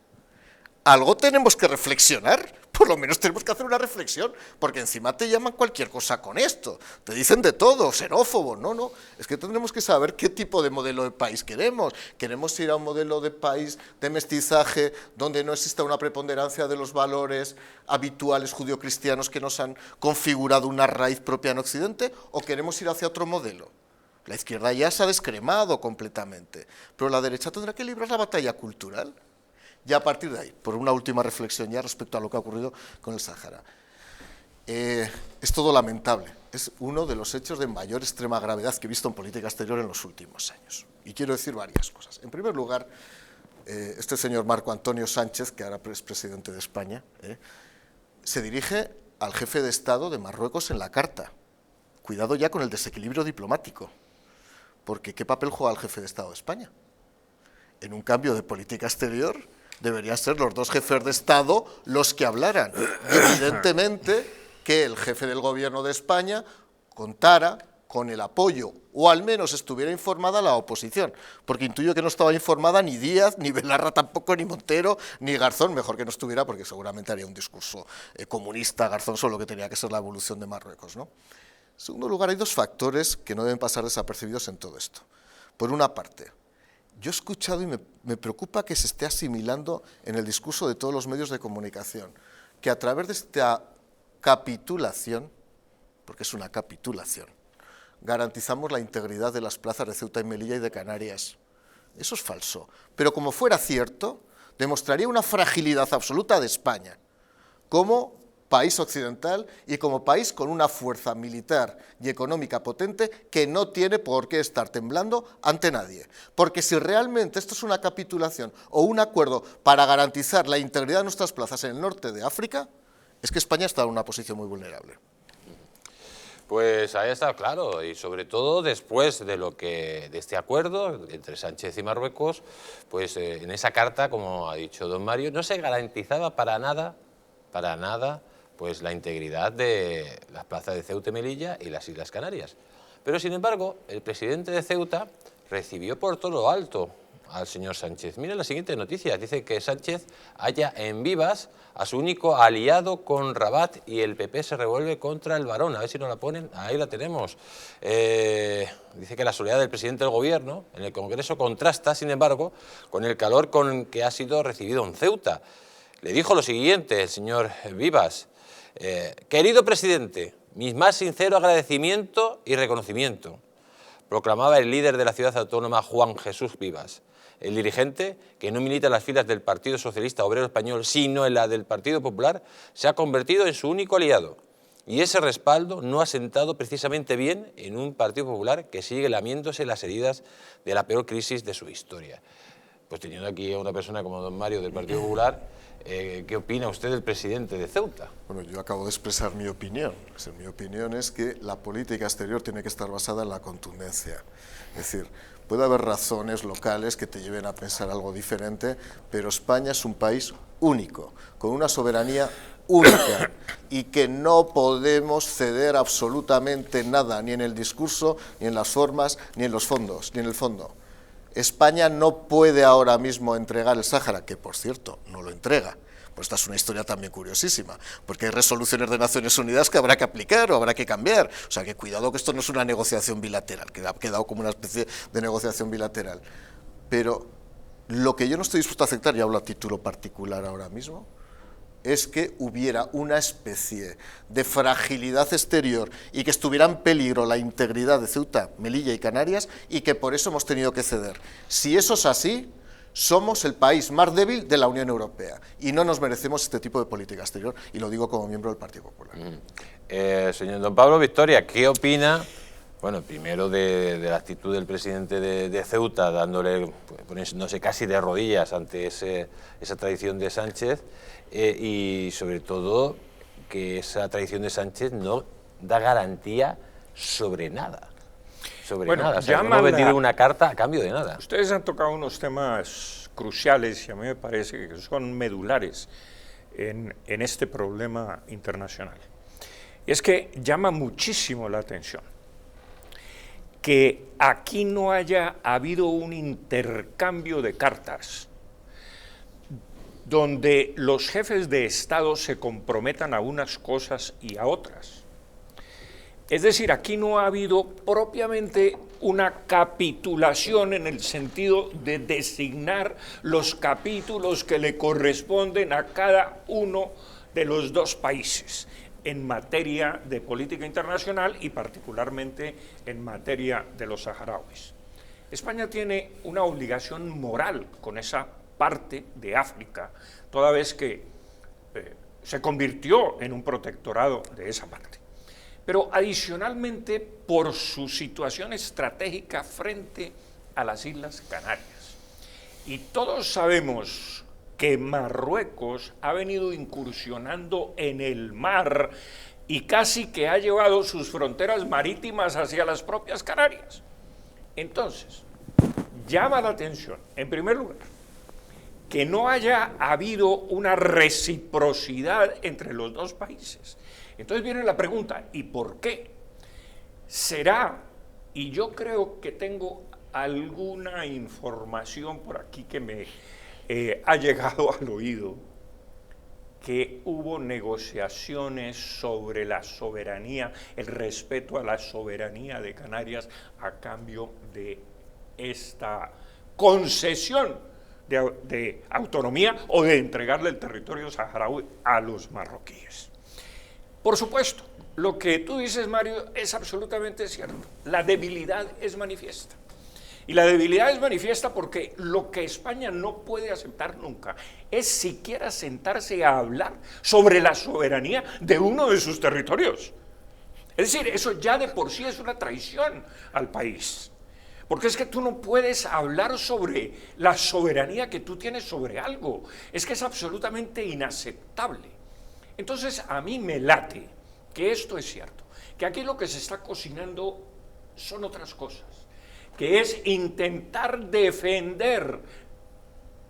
algo tenemos que reflexionar, por lo menos tenemos que hacer una reflexión, porque encima te llaman cualquier cosa con esto, te dicen de todo, xenófobo, no, es que tendremos que saber qué tipo de modelo de país queremos ir a un modelo de país de mestizaje, donde no exista una preponderancia de los valores habituales judio-cristianos que nos han configurado una raíz propia en Occidente, o queremos ir hacia otro modelo. La izquierda ya se ha descremado completamente, pero la derecha tendrá que librar la batalla cultural. Y a partir de ahí, por una última reflexión ya respecto a lo que ha ocurrido con el Sáhara. Es todo lamentable, es uno de los hechos de mayor extrema gravedad que he visto en política exterior en los últimos años. Y quiero decir varias cosas. En primer lugar, este señor Marco Antonio Sánchez, que ahora es presidente de España, se dirige al jefe de Estado de Marruecos en la carta. Cuidado ya con el desequilibrio diplomático, porque ¿qué papel juega el jefe de Estado de España? En un cambio de política exterior deberían ser los dos jefes de Estado los que hablaran. Evidentemente que el jefe del gobierno de España contara con el apoyo, o al menos estuviera informada la oposición, porque intuyo que no estaba informada ni Díaz, ni Belarra tampoco, ni Montero, ni Garzón, mejor que no estuviera, porque seguramente haría un discurso comunista Garzón sobre lo que tenía que ser la evolución de Marruecos, ¿no? En segundo lugar, hay dos factores que no deben pasar desapercibidos en todo esto. Por una parte, yo he escuchado y me preocupa que se esté asimilando en el discurso de todos los medios de comunicación, que a través de esta capitulación, porque es una capitulación, garantizamos la integridad de las plazas de Ceuta y Melilla y de Canarias. Eso es falso, pero como fuera cierto, demostraría una fragilidad absoluta de España, como país occidental y como país con una fuerza militar y económica potente que no tiene por qué estar temblando ante nadie. Porque si realmente esto es una capitulación o un acuerdo para garantizar la integridad de nuestras plazas en el norte de África, es que España está en una posición muy vulnerable. Pues ahí está claro, y sobre todo después de este acuerdo entre Sánchez y Marruecos, pues en esa carta, como ha dicho don Mario, no se garantizaba para nada, pues la integridad de las plazas de Ceuta y Melilla y las Islas Canarias. Pero sin embargo, el presidente de Ceuta recibió por todo lo alto al señor Sánchez. Mira la siguiente noticia, dice que Sánchez halla en vivas a su único aliado con Rabat y el PP se revuelve contra el varón. A ver si nos la ponen, ahí la tenemos. Dice que la soledad del presidente del gobierno en el Congreso contrasta, sin embargo, con el calor con que ha sido recibido en Ceuta. Le dijo lo siguiente el señor Vivas: querido presidente, mi más sincero agradecimiento y reconocimiento, proclamaba el líder de la ciudad autónoma Juan Jesús Vivas. El dirigente, que no milita en las filas del Partido Socialista Obrero Español, sino en la del Partido Popular, se ha convertido en su único aliado. Y ese respaldo no ha sentado precisamente bien en un Partido Popular que sigue lamiéndose las heridas de la peor crisis de su historia. Pues teniendo aquí a una persona como don Mario del Partido Popular, ¿qué opina usted del presidente de Ceuta? Bueno, yo acabo de expresar mi opinión. Mi opinión es que la política exterior tiene que estar basada en la contundencia. Es decir, puede haber razones locales que te lleven a pensar algo diferente, pero España es un país único, con una soberanía única, y que no podemos ceder absolutamente nada, ni en el discurso, ni en las formas, ni en los fondos, ni en el fondo. España no puede ahora mismo entregar el Sáhara, que por cierto no lo entrega. Pues esta es una historia también curiosísima, porque hay resoluciones de Naciones Unidas que habrá que aplicar o habrá que cambiar. O sea, que cuidado que esto no es una negociación bilateral, que ha quedado como una especie de negociación bilateral. Pero lo que yo no estoy dispuesto a aceptar, y hablo a título particular ahora mismo, es que hubiera una especie de fragilidad exterior y que estuviera en peligro la integridad de Ceuta, Melilla y Canarias, y que por eso hemos tenido que ceder. Si eso es así, somos el país más débil de la Unión Europea y no nos merecemos este tipo de política exterior, y lo digo como miembro del Partido Popular. Señor don Pablo Victoria, ¿qué opina? Bueno, primero de la actitud del presidente de Ceuta, poniéndose casi de rodillas ante esa traición de Sánchez, y sobre todo que esa traición de Sánchez no da garantía sobre nada. O sea, no hemos vendido una carta a cambio de nada. Ustedes han tocado unos temas cruciales y a mí me parece que son medulares en este problema internacional. Y es que llama muchísimo la atención que aquí no haya habido un intercambio de cartas donde los jefes de Estado se comprometan a unas cosas y a otras. Es decir, aquí no ha habido propiamente una capitulación en el sentido de designar los capítulos que le corresponden a cada uno de los dos países en materia de política internacional y particularmente en materia de los saharauis. España tiene una obligación moral con esa parte de África, toda vez que se convirtió en un protectorado de esa parte. Pero adicionalmente por su situación estratégica frente a las Islas Canarias. Y todos sabemos que Marruecos ha venido incursionando en el mar y casi que ha llevado sus fronteras marítimas hacia las propias Canarias. Entonces, llama la atención, en primer lugar, que no haya habido una reciprocidad entre los dos países. Entonces viene la pregunta, ¿y por qué? ¿Será? Y yo creo que tengo alguna información por aquí que me ha llegado al oído, que hubo negociaciones sobre la soberanía, el respeto a la soberanía de Canarias a cambio de esta concesión de autonomía o de entregarle el territorio saharaui a los marroquíes. Por supuesto, lo que tú dices, Mario, es absolutamente cierto. La debilidad es manifiesta. Y la debilidad es manifiesta porque lo que España no puede aceptar nunca es siquiera sentarse a hablar sobre la soberanía de uno de sus territorios. Es decir, eso ya de por sí es una traición al país. Porque es que tú no puedes hablar sobre la soberanía que tú tienes sobre algo. Es que es absolutamente inaceptable. Entonces, a mí me late que esto es cierto, que aquí lo que se está cocinando son otras cosas, que es intentar defender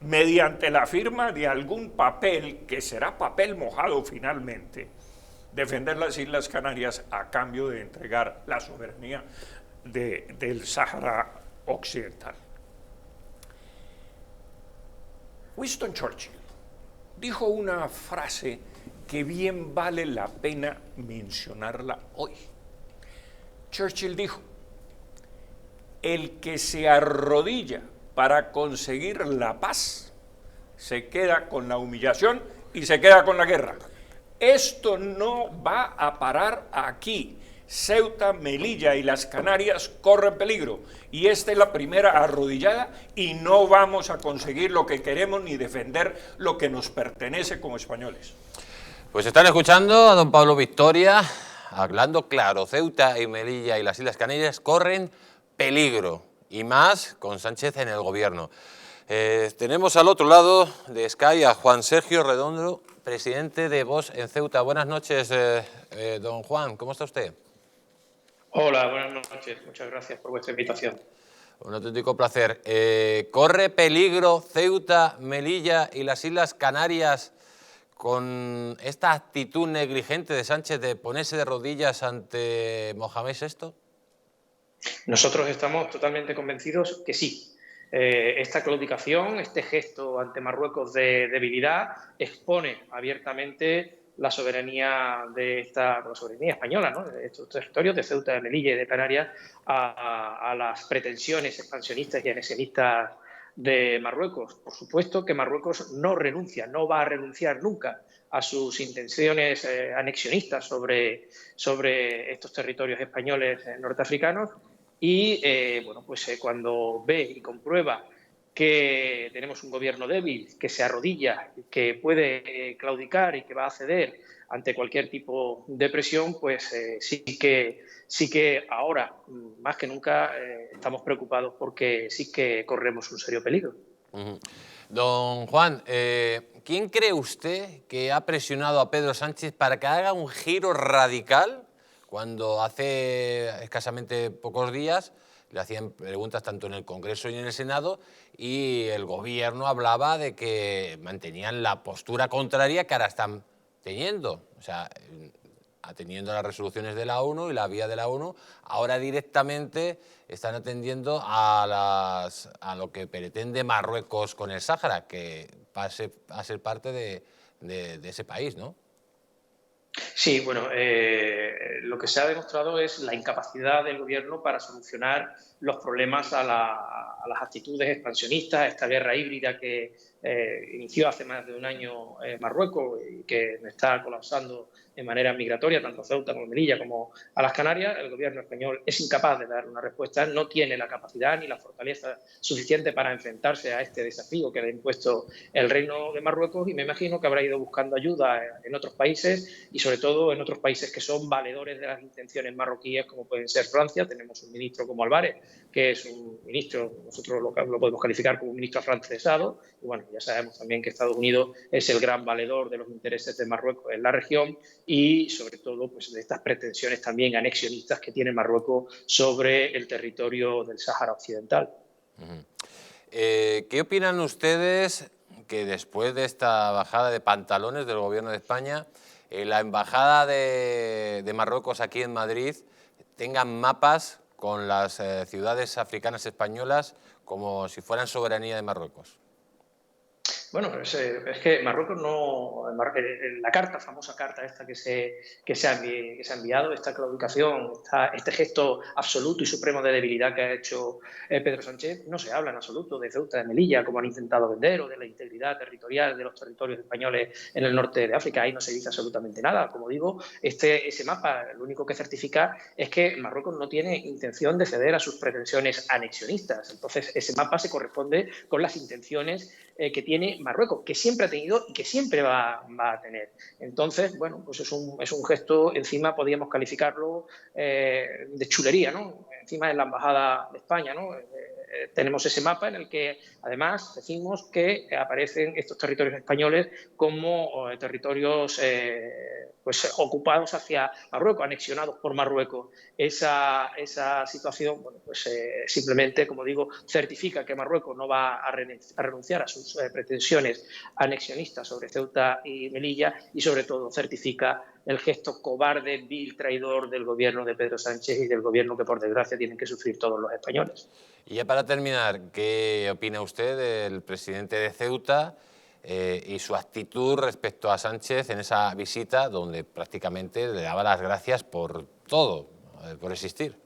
mediante la firma de algún papel, que será papel mojado finalmente, defender las Islas Canarias a cambio de entregar la soberanía del Sáhara Occidental. Winston Churchill dijo una frase que bien vale la pena mencionarla hoy. Churchill dijo: el que se arrodilla para conseguir la paz se queda con la humillación y se queda con la guerra. Esto no va a parar aquí. Ceuta, Melilla y las Canarias corren peligro, y esta es la primera arrodillada y no vamos a conseguir lo que queremos ni defender lo que nos pertenece como españoles. Pues están escuchando a don Pablo Victoria hablando claro. Ceuta y Melilla y las Islas Canarias corren peligro, y más con Sánchez en el gobierno. Tenemos al otro lado de Sky a Juan Sergio Redondo, presidente de Vox en Ceuta. Buenas noches, don Juan, ¿cómo está usted? Hola, buenas noches. Muchas gracias por vuestra invitación. Un auténtico placer. ¿Corre peligro Ceuta, Melilla y las Islas Canarias con esta actitud negligente de Sánchez de ponerse de rodillas ante Mohamed VI? Nosotros estamos totalmente convencidos que sí. Esta claudicación, este gesto ante Marruecos de debilidad, expone abiertamente la soberanía la soberanía española, ¿no?, de estos territorios de Ceuta, de Melilla y de Canarias a las pretensiones expansionistas y anexionistas de Marruecos. Por supuesto que Marruecos no renuncia, no va a renunciar nunca a sus intenciones anexionistas sobre estos territorios españoles norteafricanos, y cuando ve y comprueba que tenemos un gobierno débil, que se arrodilla, que puede claudicar y que va a ceder ante cualquier tipo de presión, pues sí que ahora, más que nunca, estamos preocupados porque sí que corremos un serio peligro. Don Juan, ¿quién cree usted que ha presionado a Pedro Sánchez para que haga un giro radical cuando hace escasamente pocos días le hacían preguntas tanto en el Congreso y en el Senado y el gobierno hablaba de que mantenían la postura contraria que ahora están teniendo? O sea, atendiendo a las resoluciones de la ONU y la vía de la ONU, ahora directamente están atendiendo a lo que pretende Marruecos con el Sáhara, que pase a ser parte de ese país, ¿no? Sí, bueno, lo que se ha demostrado es la incapacidad del gobierno para solucionar los problemas a las actitudes expansionistas, a esta guerra híbrida que inició hace más de un año Marruecos y que está colapsando de manera migratoria tanto a Ceuta como a Melilla como a las Canarias. El gobierno español es incapaz de dar una respuesta, no tiene la capacidad ni la fortaleza suficiente para enfrentarse a este desafío que le ha impuesto el Reino de Marruecos, y me imagino que habrá ido buscando ayuda en otros países y sobre todo en otros países que son valedores de las intenciones marroquíes, como pueden ser Francia. Tenemos un ministro como Álvarez, que es un ministro, nosotros lo podemos calificar como un ministro afrancesado, y bueno, ya sabemos también que Estados Unidos es el gran valedor de los intereses de Marruecos en la región y sobre todo pues, de estas pretensiones también anexionistas que tiene Marruecos sobre el territorio del Sáhara Occidental. ¿Qué opinan ustedes que después de esta bajada de pantalones del Gobierno de España, la Embajada de Marruecos aquí en Madrid tengan mapas con las ciudades africanas españolas como si fueran soberanía de Marruecos? Bueno, es que Marruecos no... La carta, famosa carta esta que se ha enviado, esta claudicación, este gesto absoluto y supremo de debilidad que ha hecho Pedro Sánchez, no se habla en absoluto de Ceuta, de Melilla, como han intentado vender, o de la integridad territorial de los territorios españoles en el norte de África. Ahí no se dice absolutamente nada. Como digo, ese mapa lo único que certifica es que Marruecos no tiene intención de ceder a sus pretensiones anexionistas. Entonces, ese mapa se corresponde con las intenciones que tiene Marruecos, que siempre ha tenido y que siempre va a tener. Entonces, bueno, pues es un gesto, encima podríamos calificarlo de chulería, ¿no? Encima en la Embajada de España, ¿no? Tenemos ese mapa en el que, además, decimos que aparecen estos territorios españoles como territorios pues, ocupados hacia Marruecos, anexionados por Marruecos. Esa situación, bueno, pues simplemente, como digo, certifica que Marruecos no va a renunciar a sus pretensiones anexionistas sobre Ceuta y Melilla, y sobre todo certifica el gesto cobarde, vil, traidor del gobierno de Pedro Sánchez y del gobierno que, por desgracia, tienen que sufrir todos los españoles. Y ya para terminar, ¿qué opina usted del presidente de Ceuta y su actitud respecto a Sánchez en esa visita donde prácticamente le daba las gracias por todo, por existir?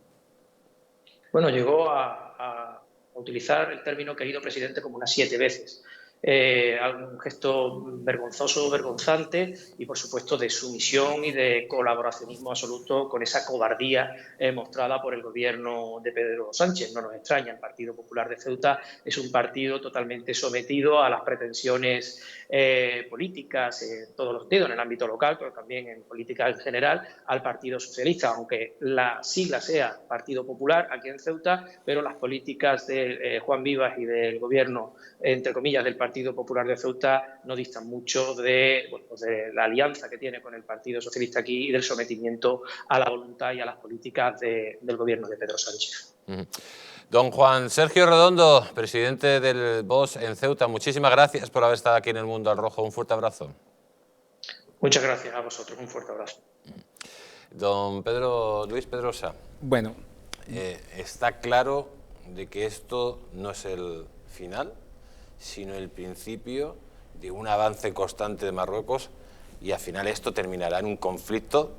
Bueno, llegó a utilizar el término querido presidente como unas 7 veces. Un gesto vergonzoso, vergonzante y, por supuesto, de sumisión y de colaboracionismo absoluto con esa cobardía mostrada por el gobierno de Pedro Sánchez. No nos extraña, el Partido Popular de Ceuta es un partido totalmente sometido a las pretensiones políticas en todos los sentidos, en el ámbito local, pero también en política en general, al Partido Socialista, aunque la sigla sea Partido Popular aquí en Ceuta, pero las políticas de Juan Vivas y del gobierno, entre comillas, del Partido Popular de Ceuta no distan mucho de la alianza que tiene con el Partido Socialista aquí y del sometimiento a la voluntad y a las políticas del gobierno de Pedro Sánchez. Don Juan Sergio Redondo, presidente del BOS en Ceuta, muchísimas gracias por haber estado aquí en El Mundo al Rojo. Un fuerte abrazo. Muchas gracias a vosotros. Un fuerte abrazo. Don Luis Pedrosa. Bueno, está claro de que esto no es el final, sino el principio de un avance constante de Marruecos, y al final esto terminará en un conflicto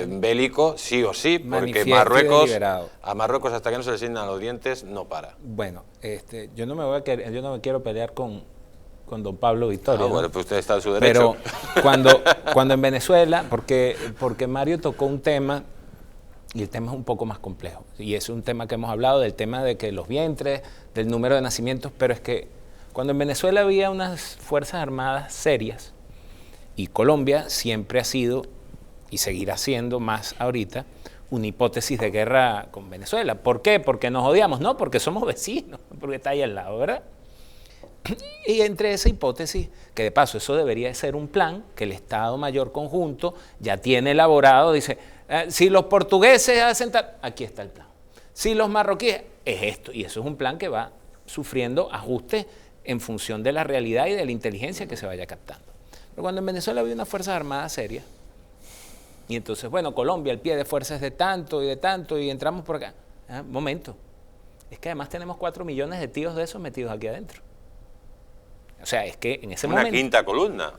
bélico, sí o sí, porque a Marruecos, hasta que no se le sientan los dientes, no para. Bueno, yo no me quiero pelear con don Pablo Vittorio. No, bueno, pues usted está en su derecho. Pero cuando en Venezuela, porque Mario tocó un tema, y el tema es un poco más complejo, y es un tema que hemos hablado, del tema de que los vientres, del número de nacimientos, pero es que cuando en Venezuela había unas fuerzas armadas serias, y Colombia siempre ha sido, y seguirá siendo más ahorita, una hipótesis de guerra con Venezuela. ¿Por qué? Porque nos odiamos, no, porque somos vecinos, porque está ahí al lado, ¿verdad? Y entre esa hipótesis, que de paso eso debería ser un plan que el Estado Mayor Conjunto ya tiene elaborado, dice, si los portugueses hacen tal, aquí está el plan. Si los marroquíes, es esto, y eso es un plan que va sufriendo ajustes en función de la realidad y de la inteligencia que se vaya captando. Pero cuando en Venezuela había unas fuerzas armadas serias, Y entonces, bueno, Colombia, el pie de fuerza es de tanto, y entramos por acá. Momento. Es que además tenemos 4 millones de tíos de esos metidos aquí adentro. O sea, es que en ese momento... Una quinta columna.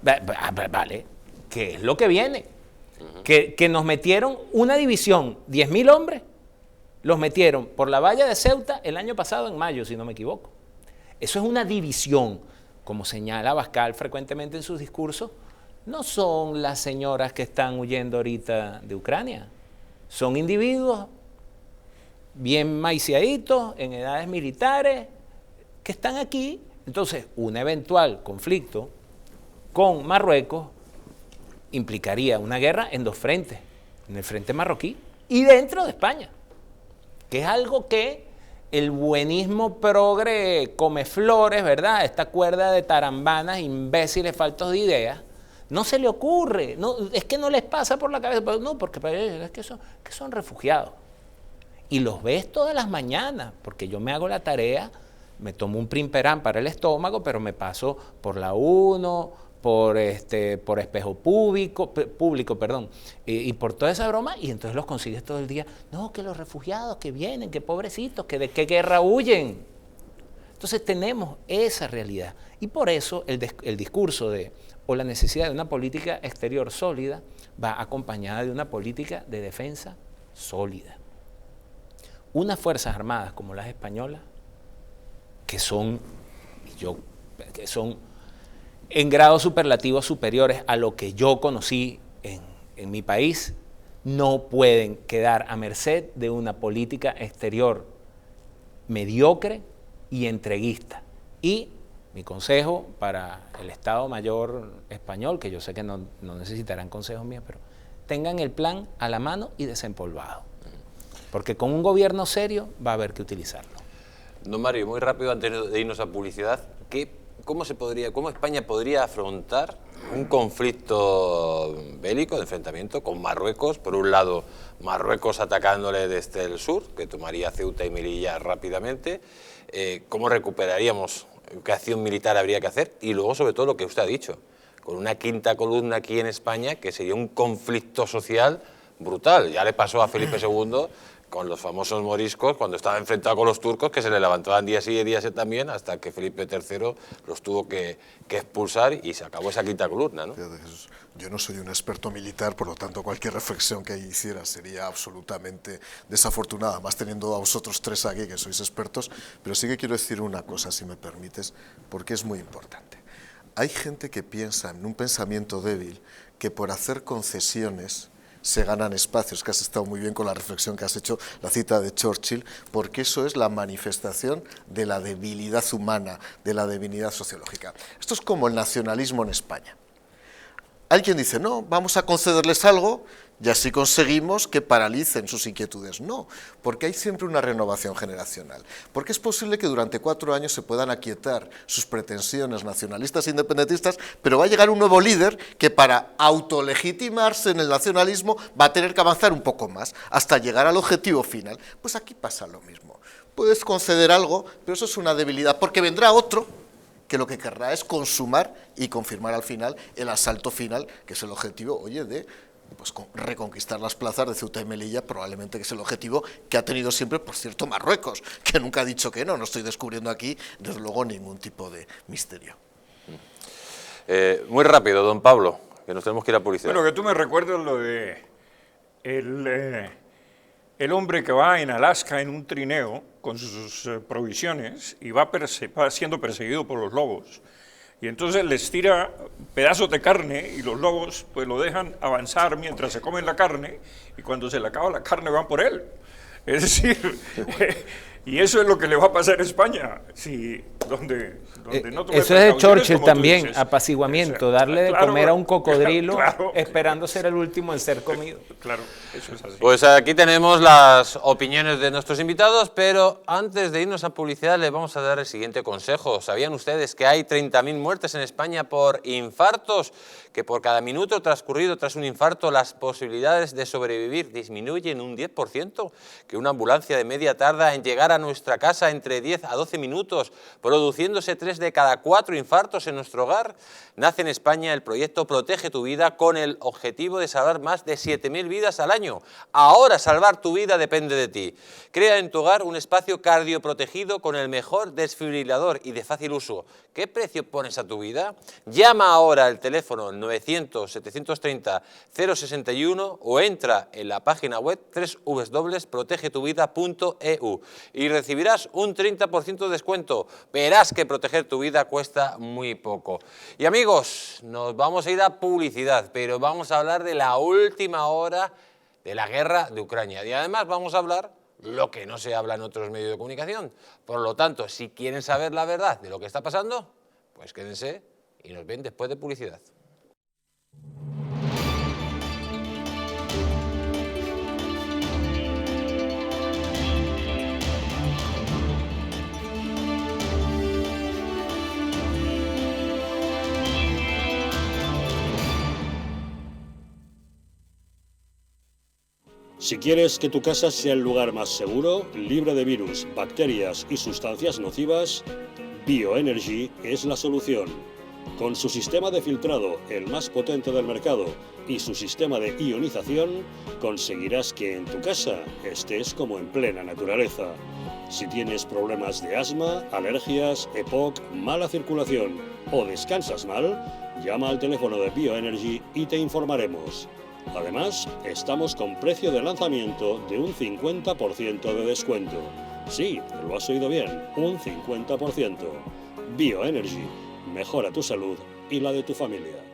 Vale, ¿qué es lo que viene? Que nos metieron una división, 10.000 hombres, los metieron por la valla de Ceuta el año pasado en mayo, si no me equivoco. Eso es una división, como señala Abascal frecuentemente en sus discursos. No son las señoras que están huyendo ahorita de Ucrania, son individuos bien maiciaditos, en edades militares, que están aquí. Entonces, un eventual conflicto con Marruecos implicaría una guerra en 2 frentes, en el frente marroquí y dentro de España, que es algo que el buenismo progre come flores, ¿verdad? Esta cuerda de tarambanas, imbéciles, faltos de ideas, no se le ocurre, no, es que no les pasa por la cabeza, no, porque es que son refugiados. Y los ves todas las mañanas, porque yo me hago la tarea, me tomo un Primperán para el estómago, pero me paso por la 1, por espejo público, y por toda esa broma, y entonces los consigues todo el día. No, que los refugiados que vienen, que pobrecitos, que de qué guerra huyen. Entonces tenemos esa realidad. Y por eso el discurso o la necesidad de una política exterior sólida va acompañada de una política de defensa sólida. Unas Fuerzas Armadas como las españolas, que son en grados superlativos superiores a lo que yo conocí en mi país, no pueden quedar a merced de una política exterior mediocre y entreguista. Y mi consejo para el Estado Mayor español, que yo sé que no necesitarán consejos míos, pero tengan el plan a la mano y desempolvado. Porque con un gobierno serio va a haber que utilizarlo. Don Mario, muy rápido antes de irnos a publicidad, ¿cómo España podría afrontar un conflicto bélico de enfrentamiento con Marruecos? Por un lado, Marruecos atacándole desde el sur, que tomaría Ceuta y Melilla rápidamente. ¿Cómo recuperaríamos? ¿Qué acción militar habría que hacer? Y luego, sobre todo, lo que usted ha dicho, con una quinta columna aquí en España, que sería un conflicto social brutal. Ya le pasó a Felipe II con los famosos moriscos, cuando estaba enfrentado con los turcos, que se le levantaban día sí y día sí también, hasta que Felipe III los tuvo que expulsar y se acabó esa quinta columna, ¿no? Yo no soy un experto militar, por lo tanto cualquier reflexión que hiciera sería absolutamente desafortunada, más teniendo a vosotros 3 aquí que sois expertos, pero sí que quiero decir una cosa, si me permites, porque es muy importante. Hay gente que piensa en un pensamiento débil que por hacer concesiones se ganan espacios, que has estado muy bien con la reflexión que has hecho, la cita de Churchill, porque eso es la manifestación de la debilidad humana, de la debilidad sociológica. Esto es como el nacionalismo en España. Alguien dice, no, vamos a concederles algo y así conseguimos que paralicen sus inquietudes. No, porque hay siempre una renovación generacional. Porque es posible que durante 4 años se puedan aquietar sus pretensiones nacionalistas e independentistas, pero va a llegar un nuevo líder que para autolegitimarse en el nacionalismo va a tener que avanzar un poco más hasta llegar al objetivo final. Pues aquí pasa lo mismo. Puedes conceder algo, pero eso es una debilidad, porque vendrá otro que lo que querrá es consumar y confirmar al final el asalto final, que es el objetivo, de reconquistar las plazas de Ceuta y Melilla, probablemente que es el objetivo que ha tenido siempre, por cierto, Marruecos, que nunca ha dicho que no estoy descubriendo aquí, desde luego, ningún tipo de misterio. Muy rápido, don Pablo, que nos tenemos que ir a publicidad. Bueno, que tú me recuerdas lo de el hombre que va en Alaska en un trineo con sus provisiones y va siendo perseguido por los lobos. Y entonces les tira pedazos de carne y los lobos pues lo dejan avanzar mientras se comen la carne y cuando se le acaba la carne van por él. Es decir, y eso es lo que le va a pasar a España, donde no tome eso es de Churchill como también, dices. apaciguamiento, darle de comer a un cocodrilo claro, esperando ser el último en ser comido. Claro, eso es así. Pues aquí tenemos las opiniones de nuestros invitados, pero antes de irnos a publicidad les vamos a dar el siguiente consejo. ¿Sabían ustedes que hay 30.000 muertes en España por infartos? Que por cada minuto transcurrido tras un infarto las posibilidades de sobrevivir disminuyen un 10%, que una ambulancia de media tarda en llegar a nuestra casa entre 10 a 12 minutos, produciéndose 3 de cada 4 infartos en nuestro hogar? Nace en España el proyecto Protege tu Vida con el objetivo de salvar más de 7.000 vidas al año. Ahora salvar tu vida depende de ti. Crea en tu hogar un espacio cardioprotegido con el mejor desfibrilador y de fácil uso. ¿Qué precio pones a tu vida? Llama ahora al teléfono 900-730-061 o entra en la página web www.protegetuvida.eu y recibirás un 30% de descuento. Verás que proteger tu vida cuesta muy poco. Y amigos, nos vamos a ir a publicidad, pero vamos a hablar de la última hora de la guerra de Ucrania. Y además vamos a hablar lo que no se habla en otros medios de comunicación. Por lo tanto, si quieren saber la verdad de lo que está pasando, pues quédense y nos ven después de publicidad. Si quieres que tu casa sea el lugar más seguro, libre de virus, bacterias y sustancias nocivas, Bioenergy es la solución. Con su sistema de filtrado, el más potente del mercado, y su sistema de ionización, conseguirás que en tu casa estés como en plena naturaleza. Si tienes problemas de asma, alergias, EPOC, mala circulación o descansas mal, llama al teléfono de Bioenergy y te informaremos. Además, estamos con precio de lanzamiento de un 50% de descuento. Sí, lo has oído bien, un 50%. Bioenergy, mejora tu salud y la de tu familia.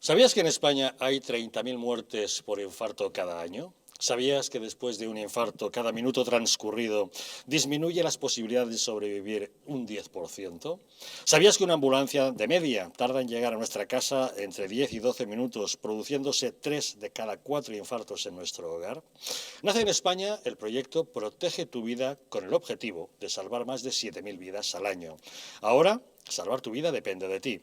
¿Sabías que en España hay 30.000 muertes por infarto cada año? ¿Sabías que después de un infarto, cada minuto transcurrido disminuye las posibilidades de sobrevivir un 10%? ¿Sabías que una ambulancia de media tarda en llegar a nuestra casa entre 10 y 12 minutos, produciéndose 3 de cada 4 infartos en nuestro hogar? Nace en España el proyecto Protege tu Vida con el objetivo de salvar más de 7.000 vidas al año. Ahora, salvar tu vida depende de ti.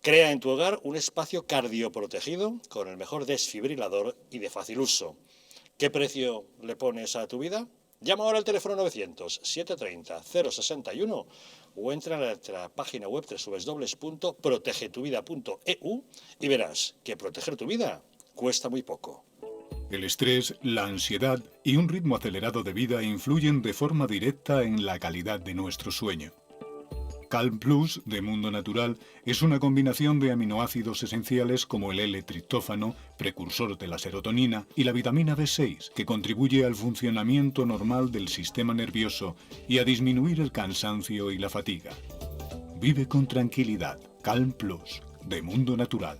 Crea en tu hogar un espacio cardioprotegido con el mejor desfibrilador y de fácil uso. ¿Qué precio le pones a tu vida? Llama ahora al teléfono 900-730-061 o entra en nuestra página web www.protegetuvida.eu y verás que proteger tu vida cuesta muy poco. El estrés, la ansiedad y un ritmo acelerado de vida influyen de forma directa en la calidad de nuestro sueño. Calm Plus de Mundo Natural es una combinación de aminoácidos esenciales como el L-triptófano, precursor de la serotonina, y la vitamina B6, que contribuye al funcionamiento normal del sistema nervioso y a disminuir el cansancio y la fatiga. Vive con tranquilidad. Calm Plus de Mundo Natural.